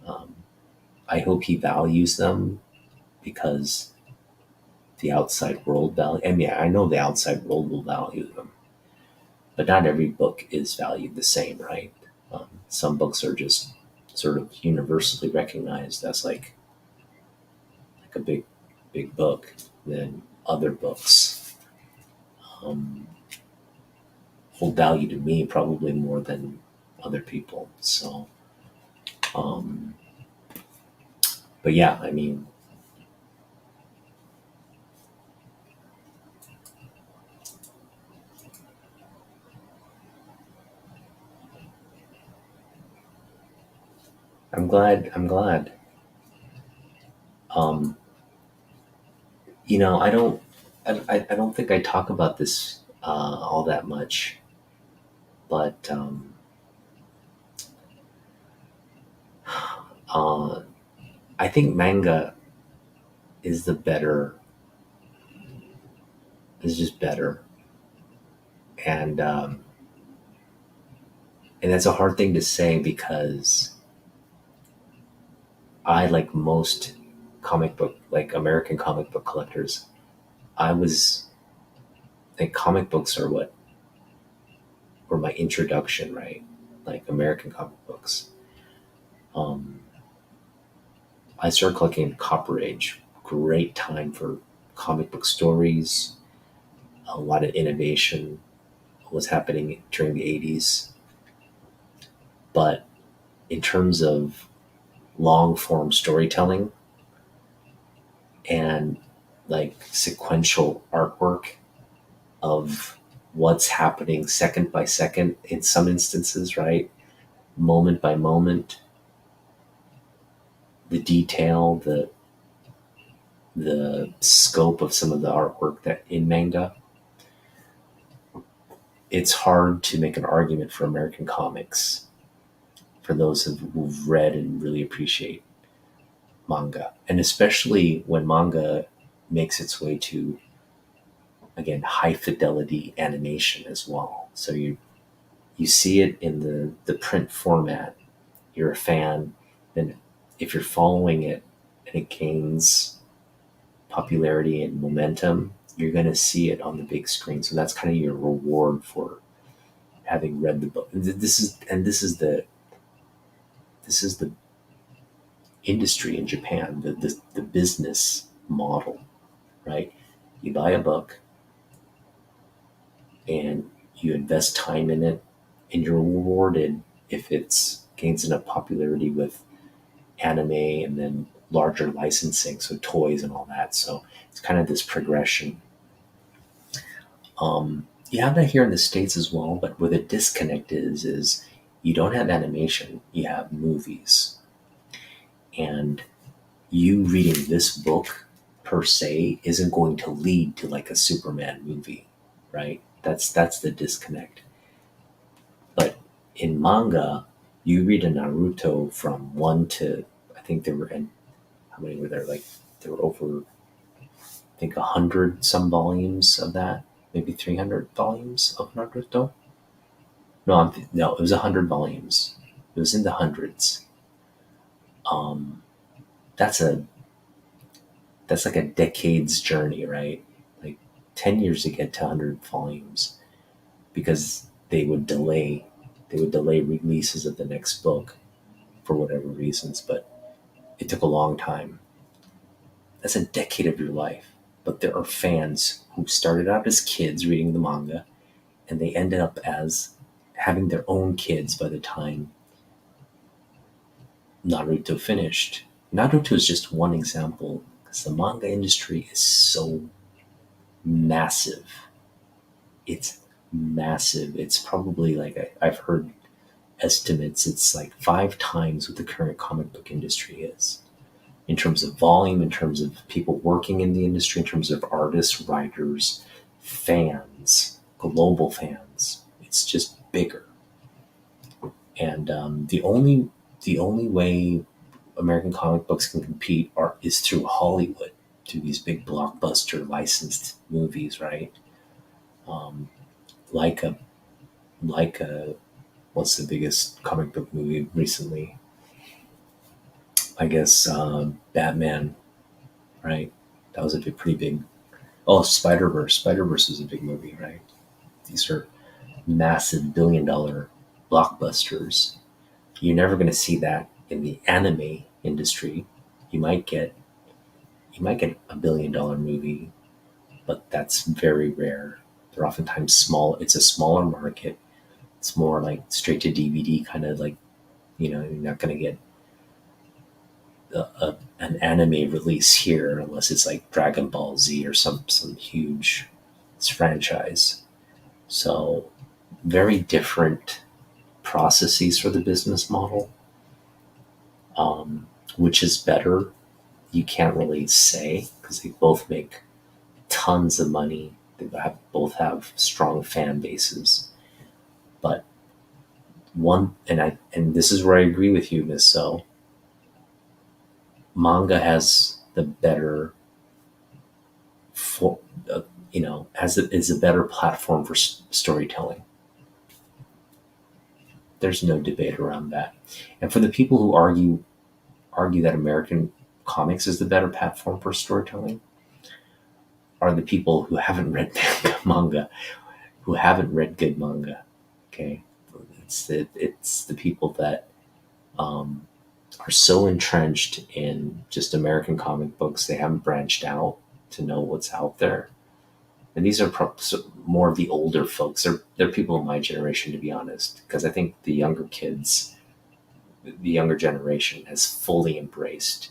Um, I hope he values them because the outside world value. I mean, I know the outside world will value them, but not every book is valued the same, right? Some books are just sort of universally recognized as like a big book. Then other books um, hold value to me probably more than other people. So, um, but yeah, I mean, I'm glad. Um, I don't, I don't think I talk about this all that much, but uh, I think manga is the better, is just better, and that's a hard thing to say because I, like most like American comic book collectors, I was like comic books are what were my introduction, right? Like American comic books. Um, I started collecting in Copper Age. Great time for comic book stories. A lot of innovation was happening during the 80s. But in terms of long form storytelling and like sequential artwork of what's happening second by second in some instances, right? Moment by moment, the detail, the scope of some of the artwork that in manga, it's hard to make an argument for American comics for those who've read and really appreciate manga, and especially when manga makes its way to, again, high fidelity animation as well. So you see it in the print format. You're a fan, then if you're following it and it gains popularity and momentum, you're going to see it on the big screen. So that's kind of your reward for having read the book. This is the industry in Japan, the business model, right? You buy a book and you invest time in it, and you're rewarded if it's gains enough popularity with anime and then larger licensing, so toys and all that. So it's kind of this progression. You have that here in the States as well, but where the disconnect is you don't have animation, you have movies. And you reading this book per se isn't going to lead to like a Superman movie, right? That's the disconnect. But in manga, you read a Naruto from one to, I think there were, and how many were there? Like there were over, I think, 100 some volumes of that, maybe 300 volumes of Naruto. No, no, it was 100 volumes. It was in the hundreds. Um, that's a that's like a decade's journey, right? Like 10 years to get to 100 volumes because they would delay releases of the next book for whatever reasons, but it took a long time. That's a decade of your life. But there are fans who started out as kids reading the manga and they ended up as having their own kids by the time Naruto finished. Naruto is just one example because the manga industry is so massive. It's massive. It's probably like I've heard estimates. It's like 5 times what the current comic book industry is in terms of volume, in terms of people working in the industry, in terms of artists, writers, fans, global fans. It's just bigger. And the only way American comic books can compete is through Hollywood, through these big blockbuster licensed movies, right? Um, like a like a what's the biggest comic book movie recently? I guess Batman, right? That was pretty big. Oh, Spider Verse. Spider Verse was a big movie, right? These are massive billion-dollar blockbusters. You're never going to see that in the anime industry. You might get a billion-dollar movie, but that's very rare. They're oftentimes small. It's a smaller market. It's more like straight to DVD kind of like, you're not going to get an anime release here unless it's like Dragon Ball Z or some huge franchise. So very different processes for the business model. Which is better? You can't really say because they both make tons of money. Both have strong fan bases. But and this is where I agree with you, Miss So. Manga has the better for is a better platform for storytelling. There's no debate around that. And for the people who argue that American comics is the better platform for storytelling, are the people who haven't read manga, who haven't read good manga. Okay, it's the people that um, are so entrenched in just American comic books they haven't branched out to know what's out there. And these are more of the older folks. They're people in my generation, to be honest, because I think the younger generation, has fully embraced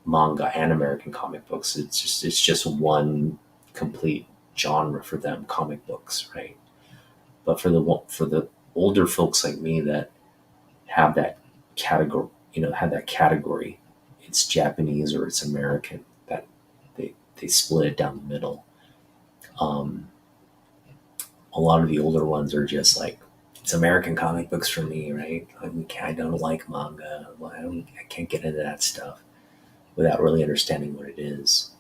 manga and American comic books. It's just one complete genre for them, comic books, right? But for the older folks like me that have that category, it's Japanese or it's American. That they split it down the middle. Um, a lot of the older ones are just like, it's American comic books for me, right? I don't like manga. Well, I can't get into that stuff without really understanding what it is.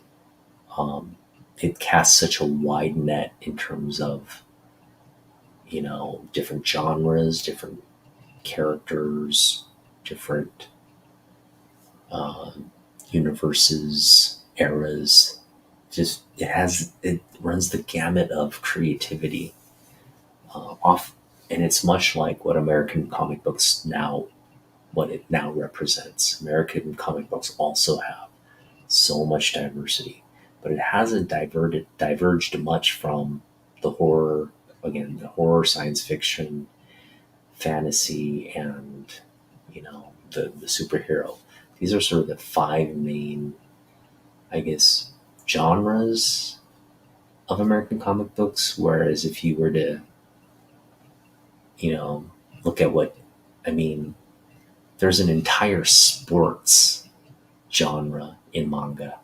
Um, it casts such a wide net in terms of different genres, different characters, different uh, universes, eras. Just it runs the gamut of creativity off, and it's much like what American comic books now, what it now represents. American comic books also have so much diversity, but it hasn't diverged much from the horror, again, the horror, science fiction, fantasy, and the superhero. These are sort of the five main, I guess, genres of American comic books. Whereas if you were to, you know, look at what I mean, there's an entire sports genre in manga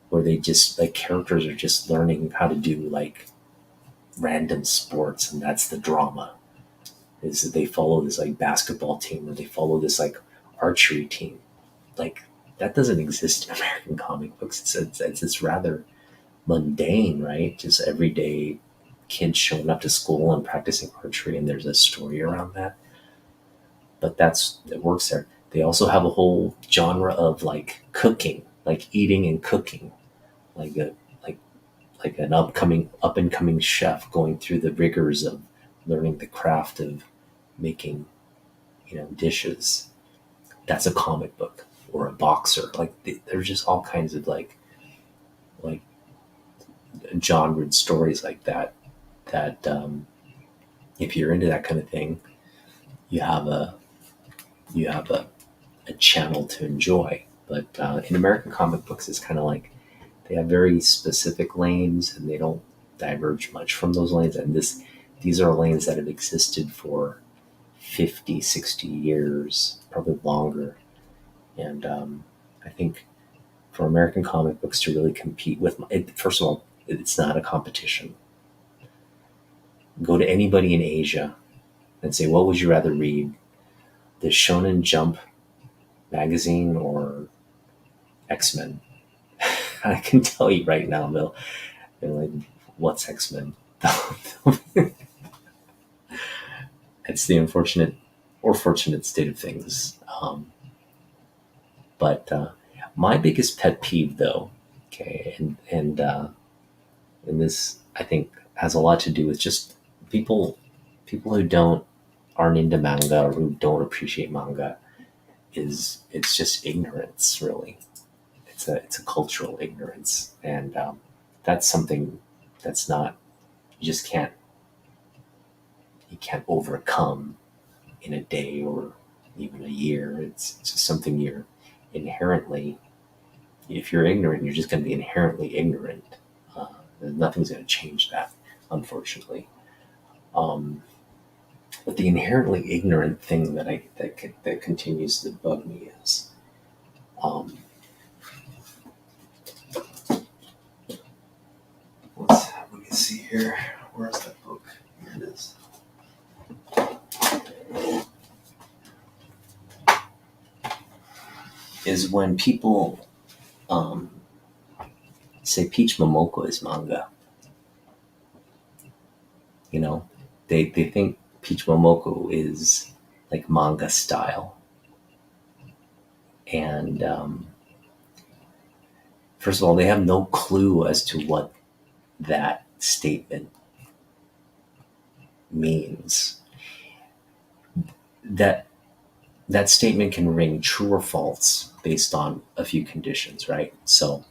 where they just like characters are just learning how to do like random sports, and that's the drama. Is that they follow this like basketball team or they follow this like archery team. Like that doesn't exist in American comic books. It's rather mundane, right? Just everyday kids showing up to school and practicing archery, and there's a story around that. But it works there. They also have a whole genre of like cooking, like eating and cooking, like a like like an up and coming chef going through the rigors of learning the craft of making dishes. That's a comic book. Or a boxer. Like there's just all kinds of like genre stories like that. That if you're into that kind of thing, you have a channel to enjoy. But in American comic books, it's kind of like they have very specific lanes, and they don't diverge much from those lanes. And these are lanes that have existed for 50, 60 years, probably longer. And I think for American comic books to really compete with it, first of all, it's not a competition. Go to anybody in Asia and say, what would you rather read? The Shonen Jump magazine or X-Men? I can tell you right now, they're like, what's X-Men? It's the unfortunate or fortunate state of things. But my biggest pet peeve, though, okay, and this I think has a lot to do with just people people who aren't into manga or who don't appreciate manga, is it's just ignorance, really. It's a cultural ignorance, and that's something that's not you just can't overcome in a day or even a year. It's just something you're inherently, if you're ignorant, you're just going to be inherently ignorant. Nothing's going to change that, unfortunately. Um, But the inherently ignorant thing that continues to bug me is, um, let me see here. Where's that book? Here it is. Is when people say Peach Momoko is manga. You know, they think Peach Momoko is like manga style. And first of all, they have no clue as to what that statement means. That that statement can ring true or false based on a few conditions, right? So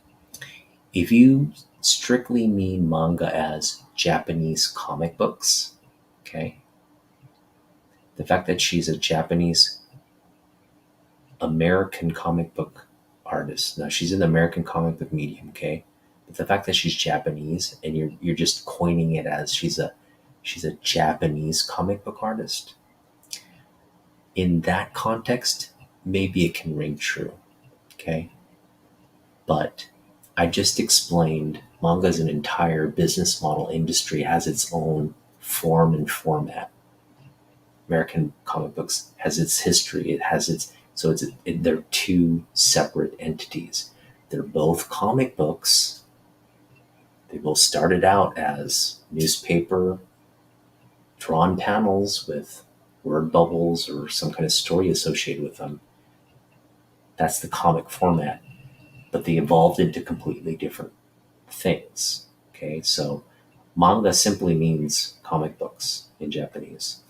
if you strictly mean manga as Japanese comic books, okay, the fact that she's a Japanese American comic book artist. Now she's in the American comic book medium, okay? But the fact that she's Japanese and you're just coining it as she's a Japanese comic book artist. In that context, maybe it can ring true, okay? But I just explained manga is an entire business model industry, has its own form and format. American comic books has its history. It has its so they're two separate entities. They're both comic books. They both started out as newspaper drawn panels with word bubbles or some kind of story associated with them. That's the comic format, but they evolved into completely different things. Okay, so manga simply means comic books in Japanese.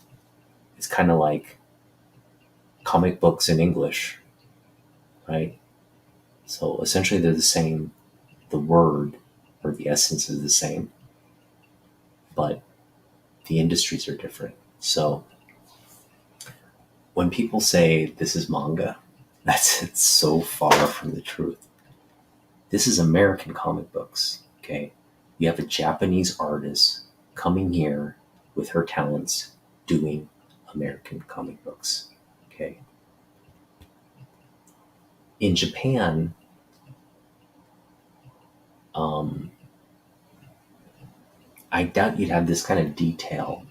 It's kind of like comic books in English, right? So essentially, they're the same. The word or the essence is the same, but the industries are different. So when people say this is manga, it's so far from the truth. This is American comic books. Okay, you have a Japanese artist coming here with her talents doing American comic books. Okay, in Japan, um, I doubt you'd have this kind of detail.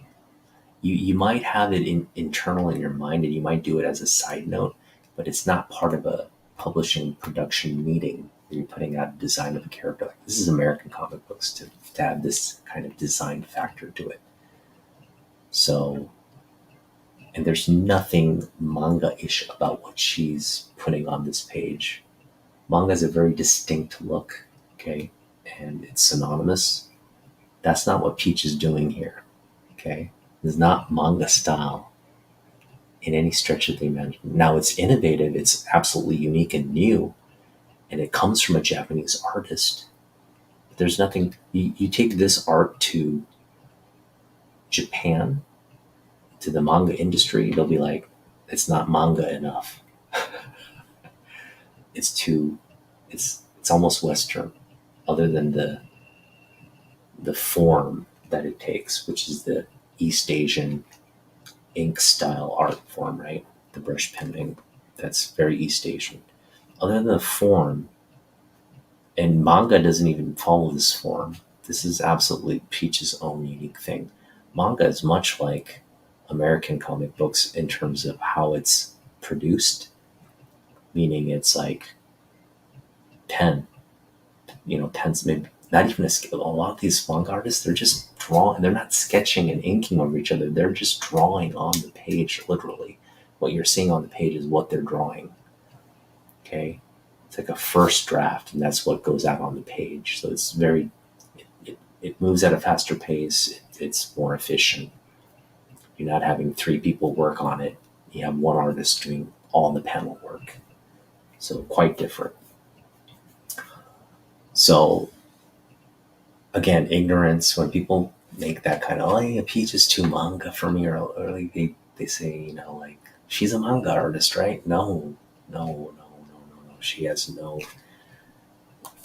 You might have it internal in your mind and you might do it as a side note, but it's not part of a publishing production meeting where you're putting out a design of a character. Like, this is American comic books to have this kind of design factor to it. So, and there's nothing manga-ish about what she's putting on this page. Manga has a very distinct look, okay, and it's synonymous. That's not what Peach is doing here, okay? It's not manga style in any stretch of the imagination. Now it's innovative, it's absolutely unique and new, and it comes from a Japanese artist. There's nothing, you take this art to Japan, to the manga industry, they'll be like, it's not manga enough. It's too, it's almost Western, other than the form that it takes, which is the East Asian ink style art form, right? The brush pen ink. That's very East Asian. Other than the form, and manga doesn't even follow this form. This is absolutely Peach's own unique thing. Manga is much like American comic books in terms of how it's produced, meaning it's like 10, 10's maybe not even a scale. A lot of these manga artists, they're just drawing, they're not sketching and inking over each other. They're just drawing on the page, literally. What you're seeing on the page is what they're drawing. Okay? It's like a first draft, and that's what goes out on the page. So it's very, it moves at a faster pace. It's more efficient. You're not having three people work on it. You have one artist doing all the panel work. So quite different. So again, ignorance, when people make that kind of, oh, yeah, Peach is too manga for me, or like they say, like, she's a manga artist, right? No, no, no, no, no, no. She has no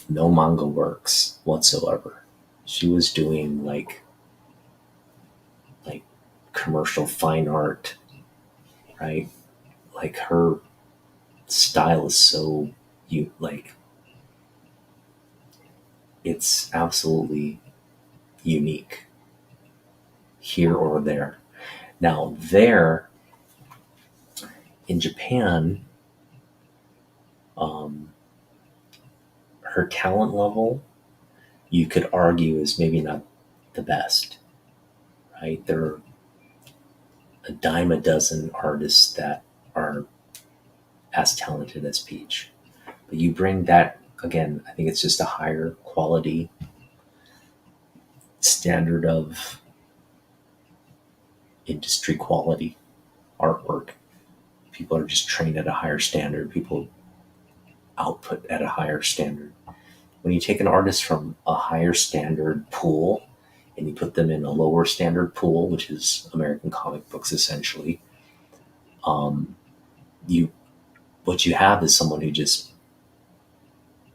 manga works whatsoever. She was doing like commercial fine art, right? Like her style is so you like it's absolutely unique here or there. Now there in Japan, um, her talent level you could argue is maybe not the best, right? There are a dime a dozen artists that are as talented as Peach. But you bring that again, I think it's just a higher quality standard of industry quality artwork. People are just trained at a higher standard. People output at a higher standard. When you take an artist from a higher standard pool and you put them in a lower standard pool, which is American comic books essentially, um, you what you have is someone who just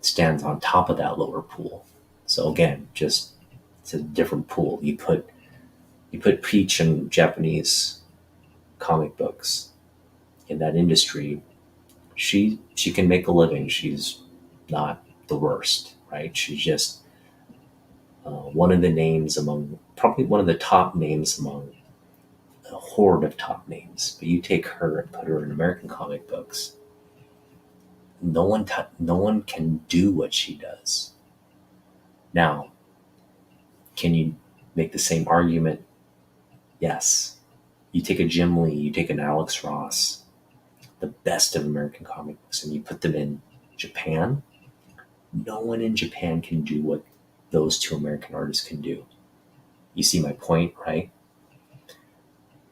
stands on top of that lower pool. So again, just it's a different pool. You put Peach in Japanese comic books in that industry, she can make a living. She's not the worst, right? She's just one of the names among probably one of the top names among a horde of top names. But you take her and put her in American comic books, no one can do what she does. Now, can you make the same argument? Yes. You take a Jim Lee, you take an Alex Ross, the best of American comic books, and you put them in Japan. No one in Japan can do what those two American artists can do. You see my point, right?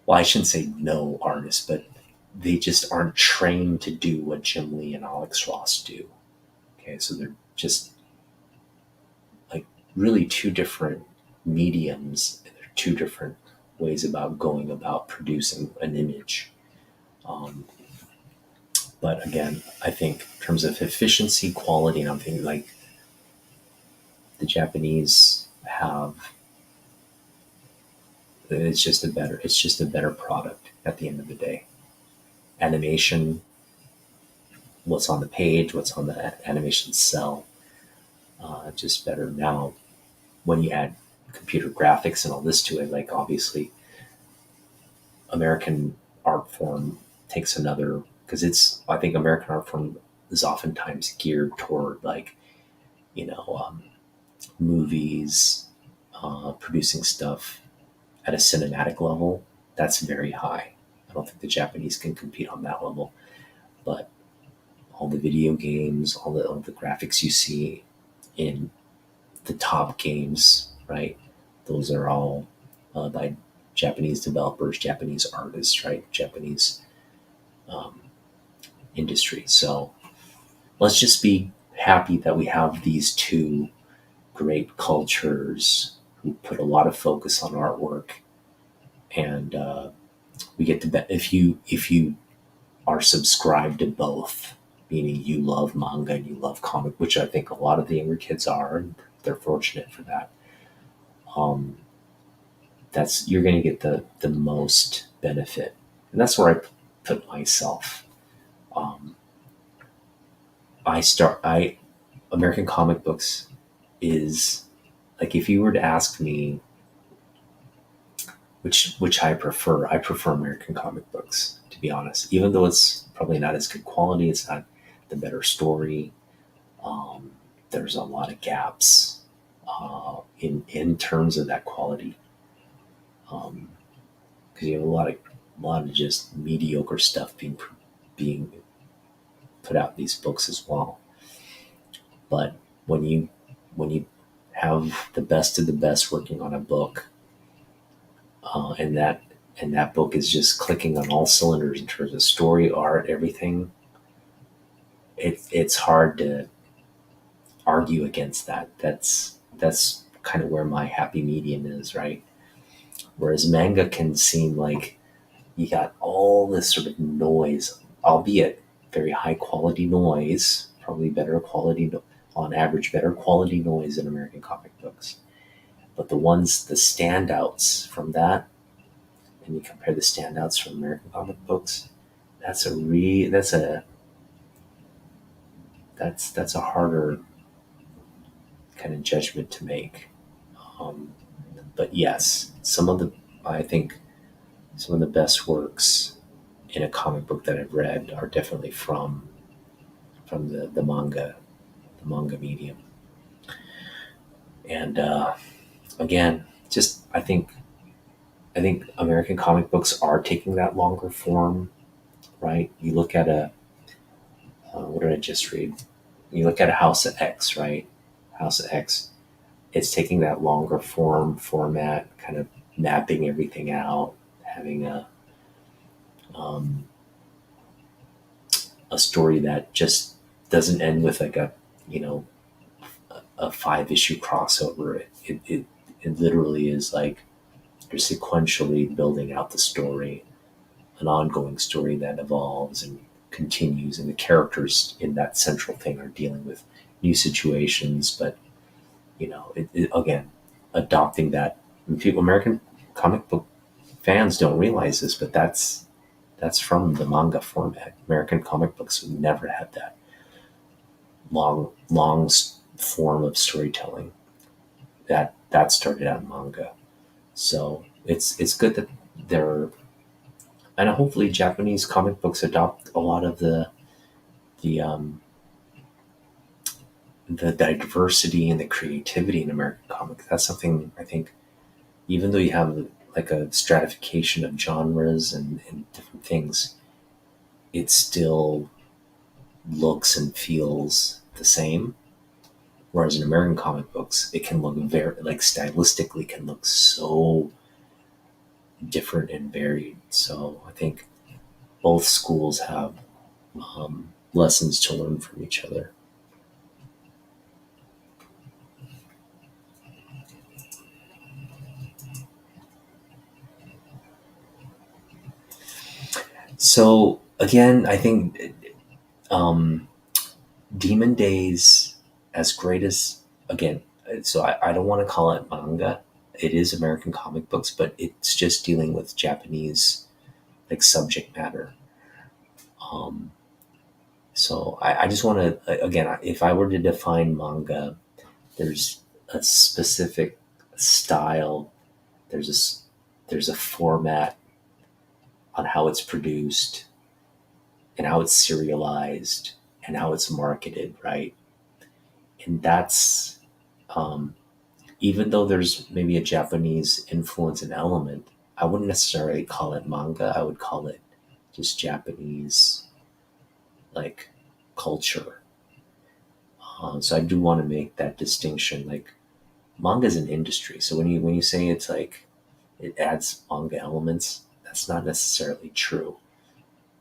Well, I shouldn't say no artists, but they just aren't trained to do what Jim Lee and Alex Ross do. Okay, so they're just like really two different mediums. They're two different ways about going about producing an image. Um, but again, I think in terms of efficiency, quality, and I'm thinking like the Japanese have it's just a better product at the end of the day. Animation, what's on the page, what's on the animation cell, just better. Now when you add computer graphics and all this to it, like obviously American art form takes another because it's I think American art form is oftentimes geared toward like you know movies, producing stuff at a cinematic level. That's very high. I don't think the Japanese can compete on that level. But all the video games, all the graphics you see in the top games, right? Those are all by Japanese developers, Japanese artists, right? Japanese um, industry. So let's just be happy that we have these two great cultures who put a lot of focus on artwork, and we get to bet if you are subscribed to both, meaning you love manga and you love comic, which I think a lot of the younger kids are, and they're fortunate for that. Um, that's you're going to get the most benefit, and that's where I put myself. Um, I American comic books is like if you were to ask me which I prefer American comic books to be honest. Even though it's probably not as good quality, it's not the better story. Um, there's a lot of gaps in terms of that quality because you have a lot of just mediocre stuff being put out in these books as well. But when you have the best of the best working on a book, and that book is just clicking on all cylinders in terms of story, art, everything, it's hard to argue against that. That's kind of where my happy medium is, right? Whereas manga can seem like you got all this sort of noise, albeit very high quality noise, probably better quality, on average, better quality noise in American comic books. But the standouts from that and you compare the standouts from American comic books, that's a re that's a harder kind of judgment to make. Um, but yes, I think some of the best works in a comic book that I've read are definitely from the manga medium. And again, just I think American comic books are taking that longer form, right? You look at a what did I just read? You look at a House of X, right? House of X. It's taking that longer format, kind of mapping everything out, having um, a story that just doesn't end with like a you know a 5 issue crossover. It literally is like you're sequentially building out the story, an ongoing story that evolves and continues, and the characters in that central thing are dealing with new situations. But again, adopting that. And people, American comic book fans don't realize this, but that's from the manga format. American comic books never had that long form of storytelling. That started out in manga. So it's good that they're and hopefully Japanese comic books adopt a lot of the um, the diversity and the creativity in American comics. That's something I think, even though you have like a stratification of genres and different things, it still looks and feels the same. Whereas in American comic books, it can look very, like stylistically, can look so different and varied. So I think both schools have lessons to learn from each other. So again, I think um, Demon Days, as great as again, so I don't want to call it manga. It is American comic books, but it's just dealing with Japanese like subject matter. Um, so I just want to again, if I were to define manga, there's a specific style. There's there's a format on how it's produced and how it's serialized and how it's marketed, right? And that's um, even though there's maybe a Japanese influence and element, I wouldn't necessarily call it manga. I would call it just Japanese like culture. So I do want to make that distinction. Like manga is an industry, so when you say it's like it adds manga elements, that's not necessarily true.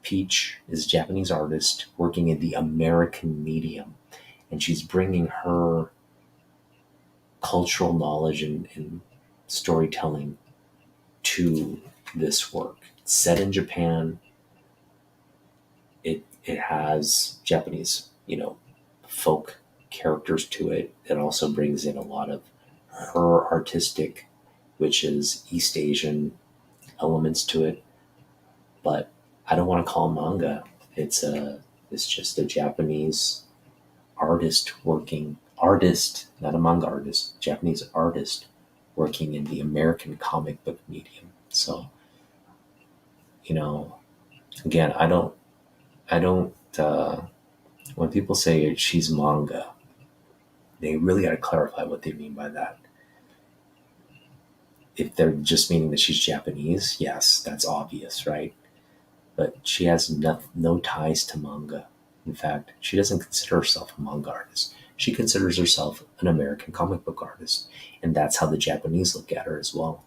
Peach is a Japanese artist working in the American medium, and she's bringing her cultural knowledge and storytelling to this work. It's set in Japan. It has Japanese, folk characters to it. It also brings in a lot of her artistic, which is East Asian elements to it. But I don't want to call it manga. It's just a Japanese artist, not a manga artist, Japanese artist working in the American comic book medium. So, you know, again, I don't, when people say she's manga, they really got to clarify what they mean by that. If they're just meaning that she's Japanese, yes, that's obvious, right? But she has no ties to manga. In fact, she doesn't consider herself a manga artist. She considers herself an American comic book artist. And that's how the Japanese look at her as well.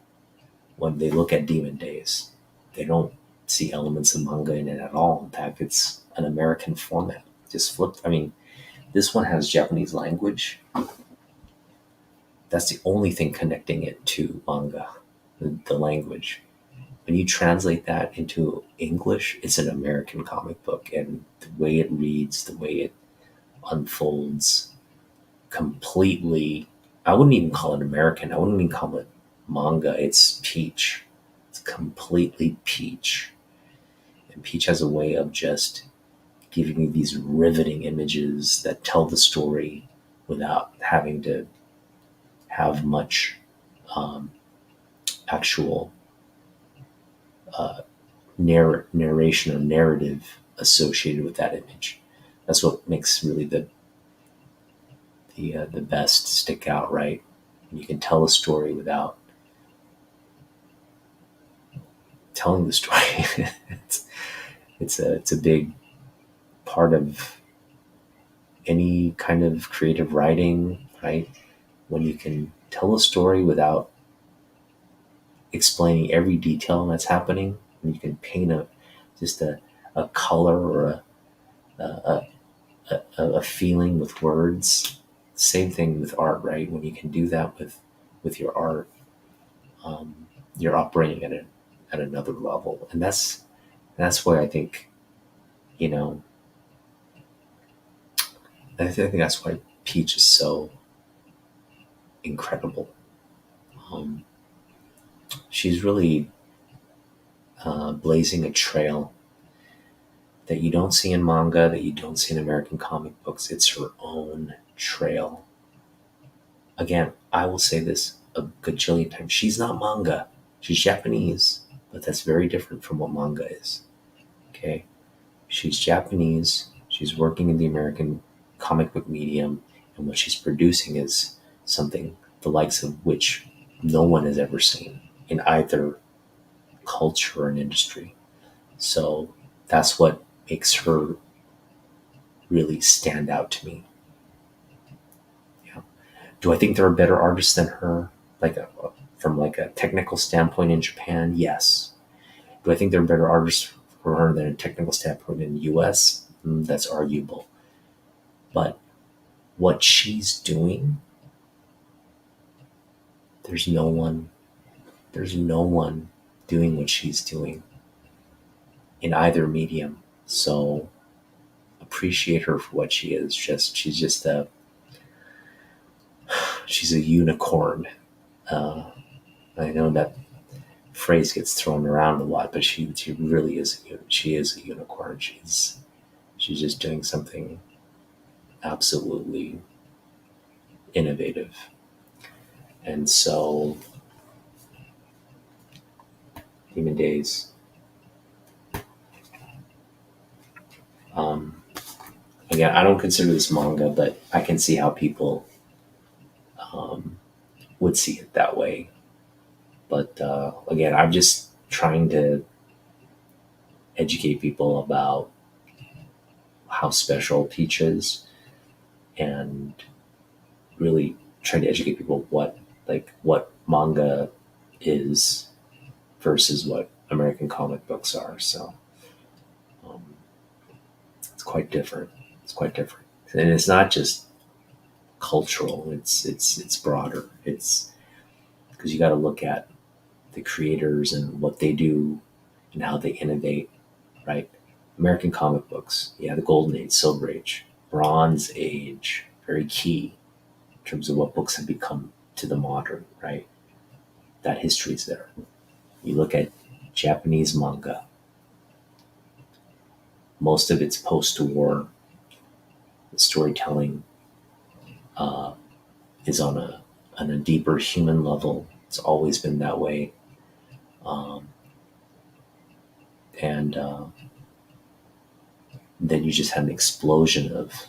When they look at Demon Days, they don't see elements of manga in it at all. In fact, it's an American format. Just flipped. I mean, this one has Japanese language. That's the only thing connecting it to manga, the language. When you translate that into English, it's an American comic book, and the way it reads, the way it unfolds, completely. I wouldn't even call it American. I wouldn't even call it manga. It's Peach. It's completely Peach. And Peach has a way of just giving you these riveting images that tell the story without having to have much um, actual narration or narrative associated with that image. That's what makes really the best stick out, right? You can tell a story without telling the story. It's a big part of any kind of creative writing, right? When you can tell a story without explaining every detail that's happening, and you can paint just a color or a, a feeling with words. Same thing with art, right? When you can do that with your art, you're operating at another level, and that's why I think, you know, I think that's why Peach is so incredible. Um, she's really blazing a trail that you don't see in manga, that you don't see in American comic books. It's her own trail. Again, I will say this a gajillion times. She's not manga. She's Japanese, but that's very different from what manga is. Okay? She's Japanese. She's working in the American comic book medium, and what she's producing is something the likes of which no one has ever seen in either culture and industry. So that's what makes her really stand out to me. Yeah. Do I think there are better artists than her? From like a technical standpoint in Japan, yes. Do I think there are better artists for her than a technical standpoint in the US? That's arguable. But what she's doing, there's no one, there's no one doing what she's doing in either medium. So appreciate her for what she is. She's a unicorn. Uh, I know that phrase gets thrown around a lot, but she really is she is a unicorn. She's just doing something absolutely innovative. And so, Demon Days. Um, Again, I don't consider this manga, but I can see how people um, would see it that way. But again, I'm just trying to educate people about how special Peach is, and really trying to educate people what manga is versus what American comic books are. So um, it's quite different. It's quite different, and it's not just cultural. It's broader. It's because you got to look at the creators and what they do and how they innovate. Right? American comic books, yeah, the golden age, silver age, bronze age, very key in terms of what books have become to the modern. Right? That history is there. You look at Japanese manga, most of it's post-war. The storytelling uh, is on a deeper human level. It's always been that way, um, and then you just had an explosion of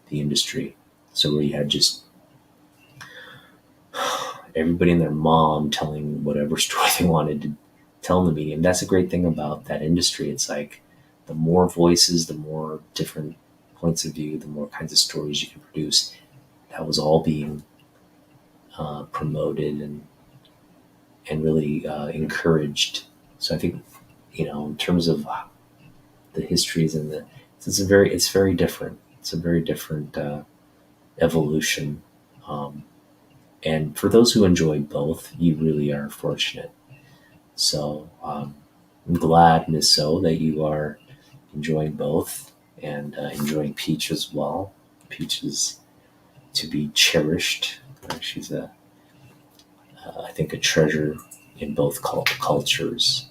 the industry. So where you had just everybody and their mom telling whatever story they wanted to tell in the medium. That's a great thing about that industry. It's like the more voices, the more different points of view, the more kinds of stories you can produce. That was all being promoted and really encouraged. So I think, in terms of the histories and it's very different. It's a very different evolution. Um, and for those who enjoy both, you really are fortunate. So I'm glad, Miss So, that you are enjoying both and enjoying Peach as well. Peach is to be cherished. She's I think, a treasure in both cultures.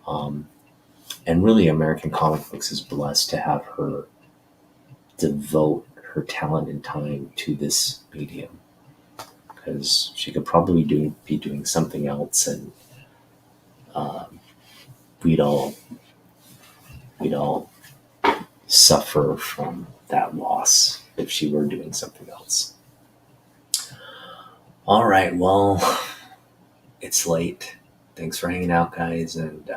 And really, American Comic Books is blessed to have her devote her talent and time to this medium, because she could probably be doing something else, and um, we'd all we'd all suffer from that loss if she were doing something else. All right, well, it's late. Thanks for hanging out, guys. And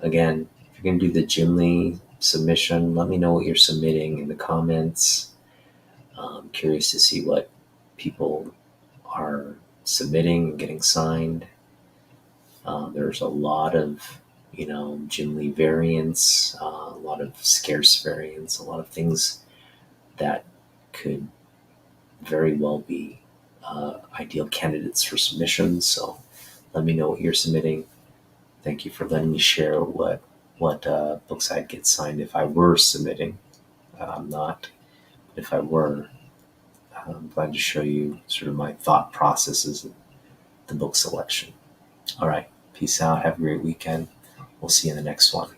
again, if you're going to do the Jim Lee submission, let me know what you're submitting in the comments. I'm curious to see what people are submitting and getting signed. There's a lot of, Jim Lee variants, a lot of scarce variants, a lot of things that could very well be ideal candidates for submissions. So let me know what you're submitting. Thank you for letting me share what books I'd get signed if I were submitting. I'm not, but if I were, I'm glad to show you sort of my thought processes in the book selection. All right, peace out. Have a great weekend. We'll see you in the next one.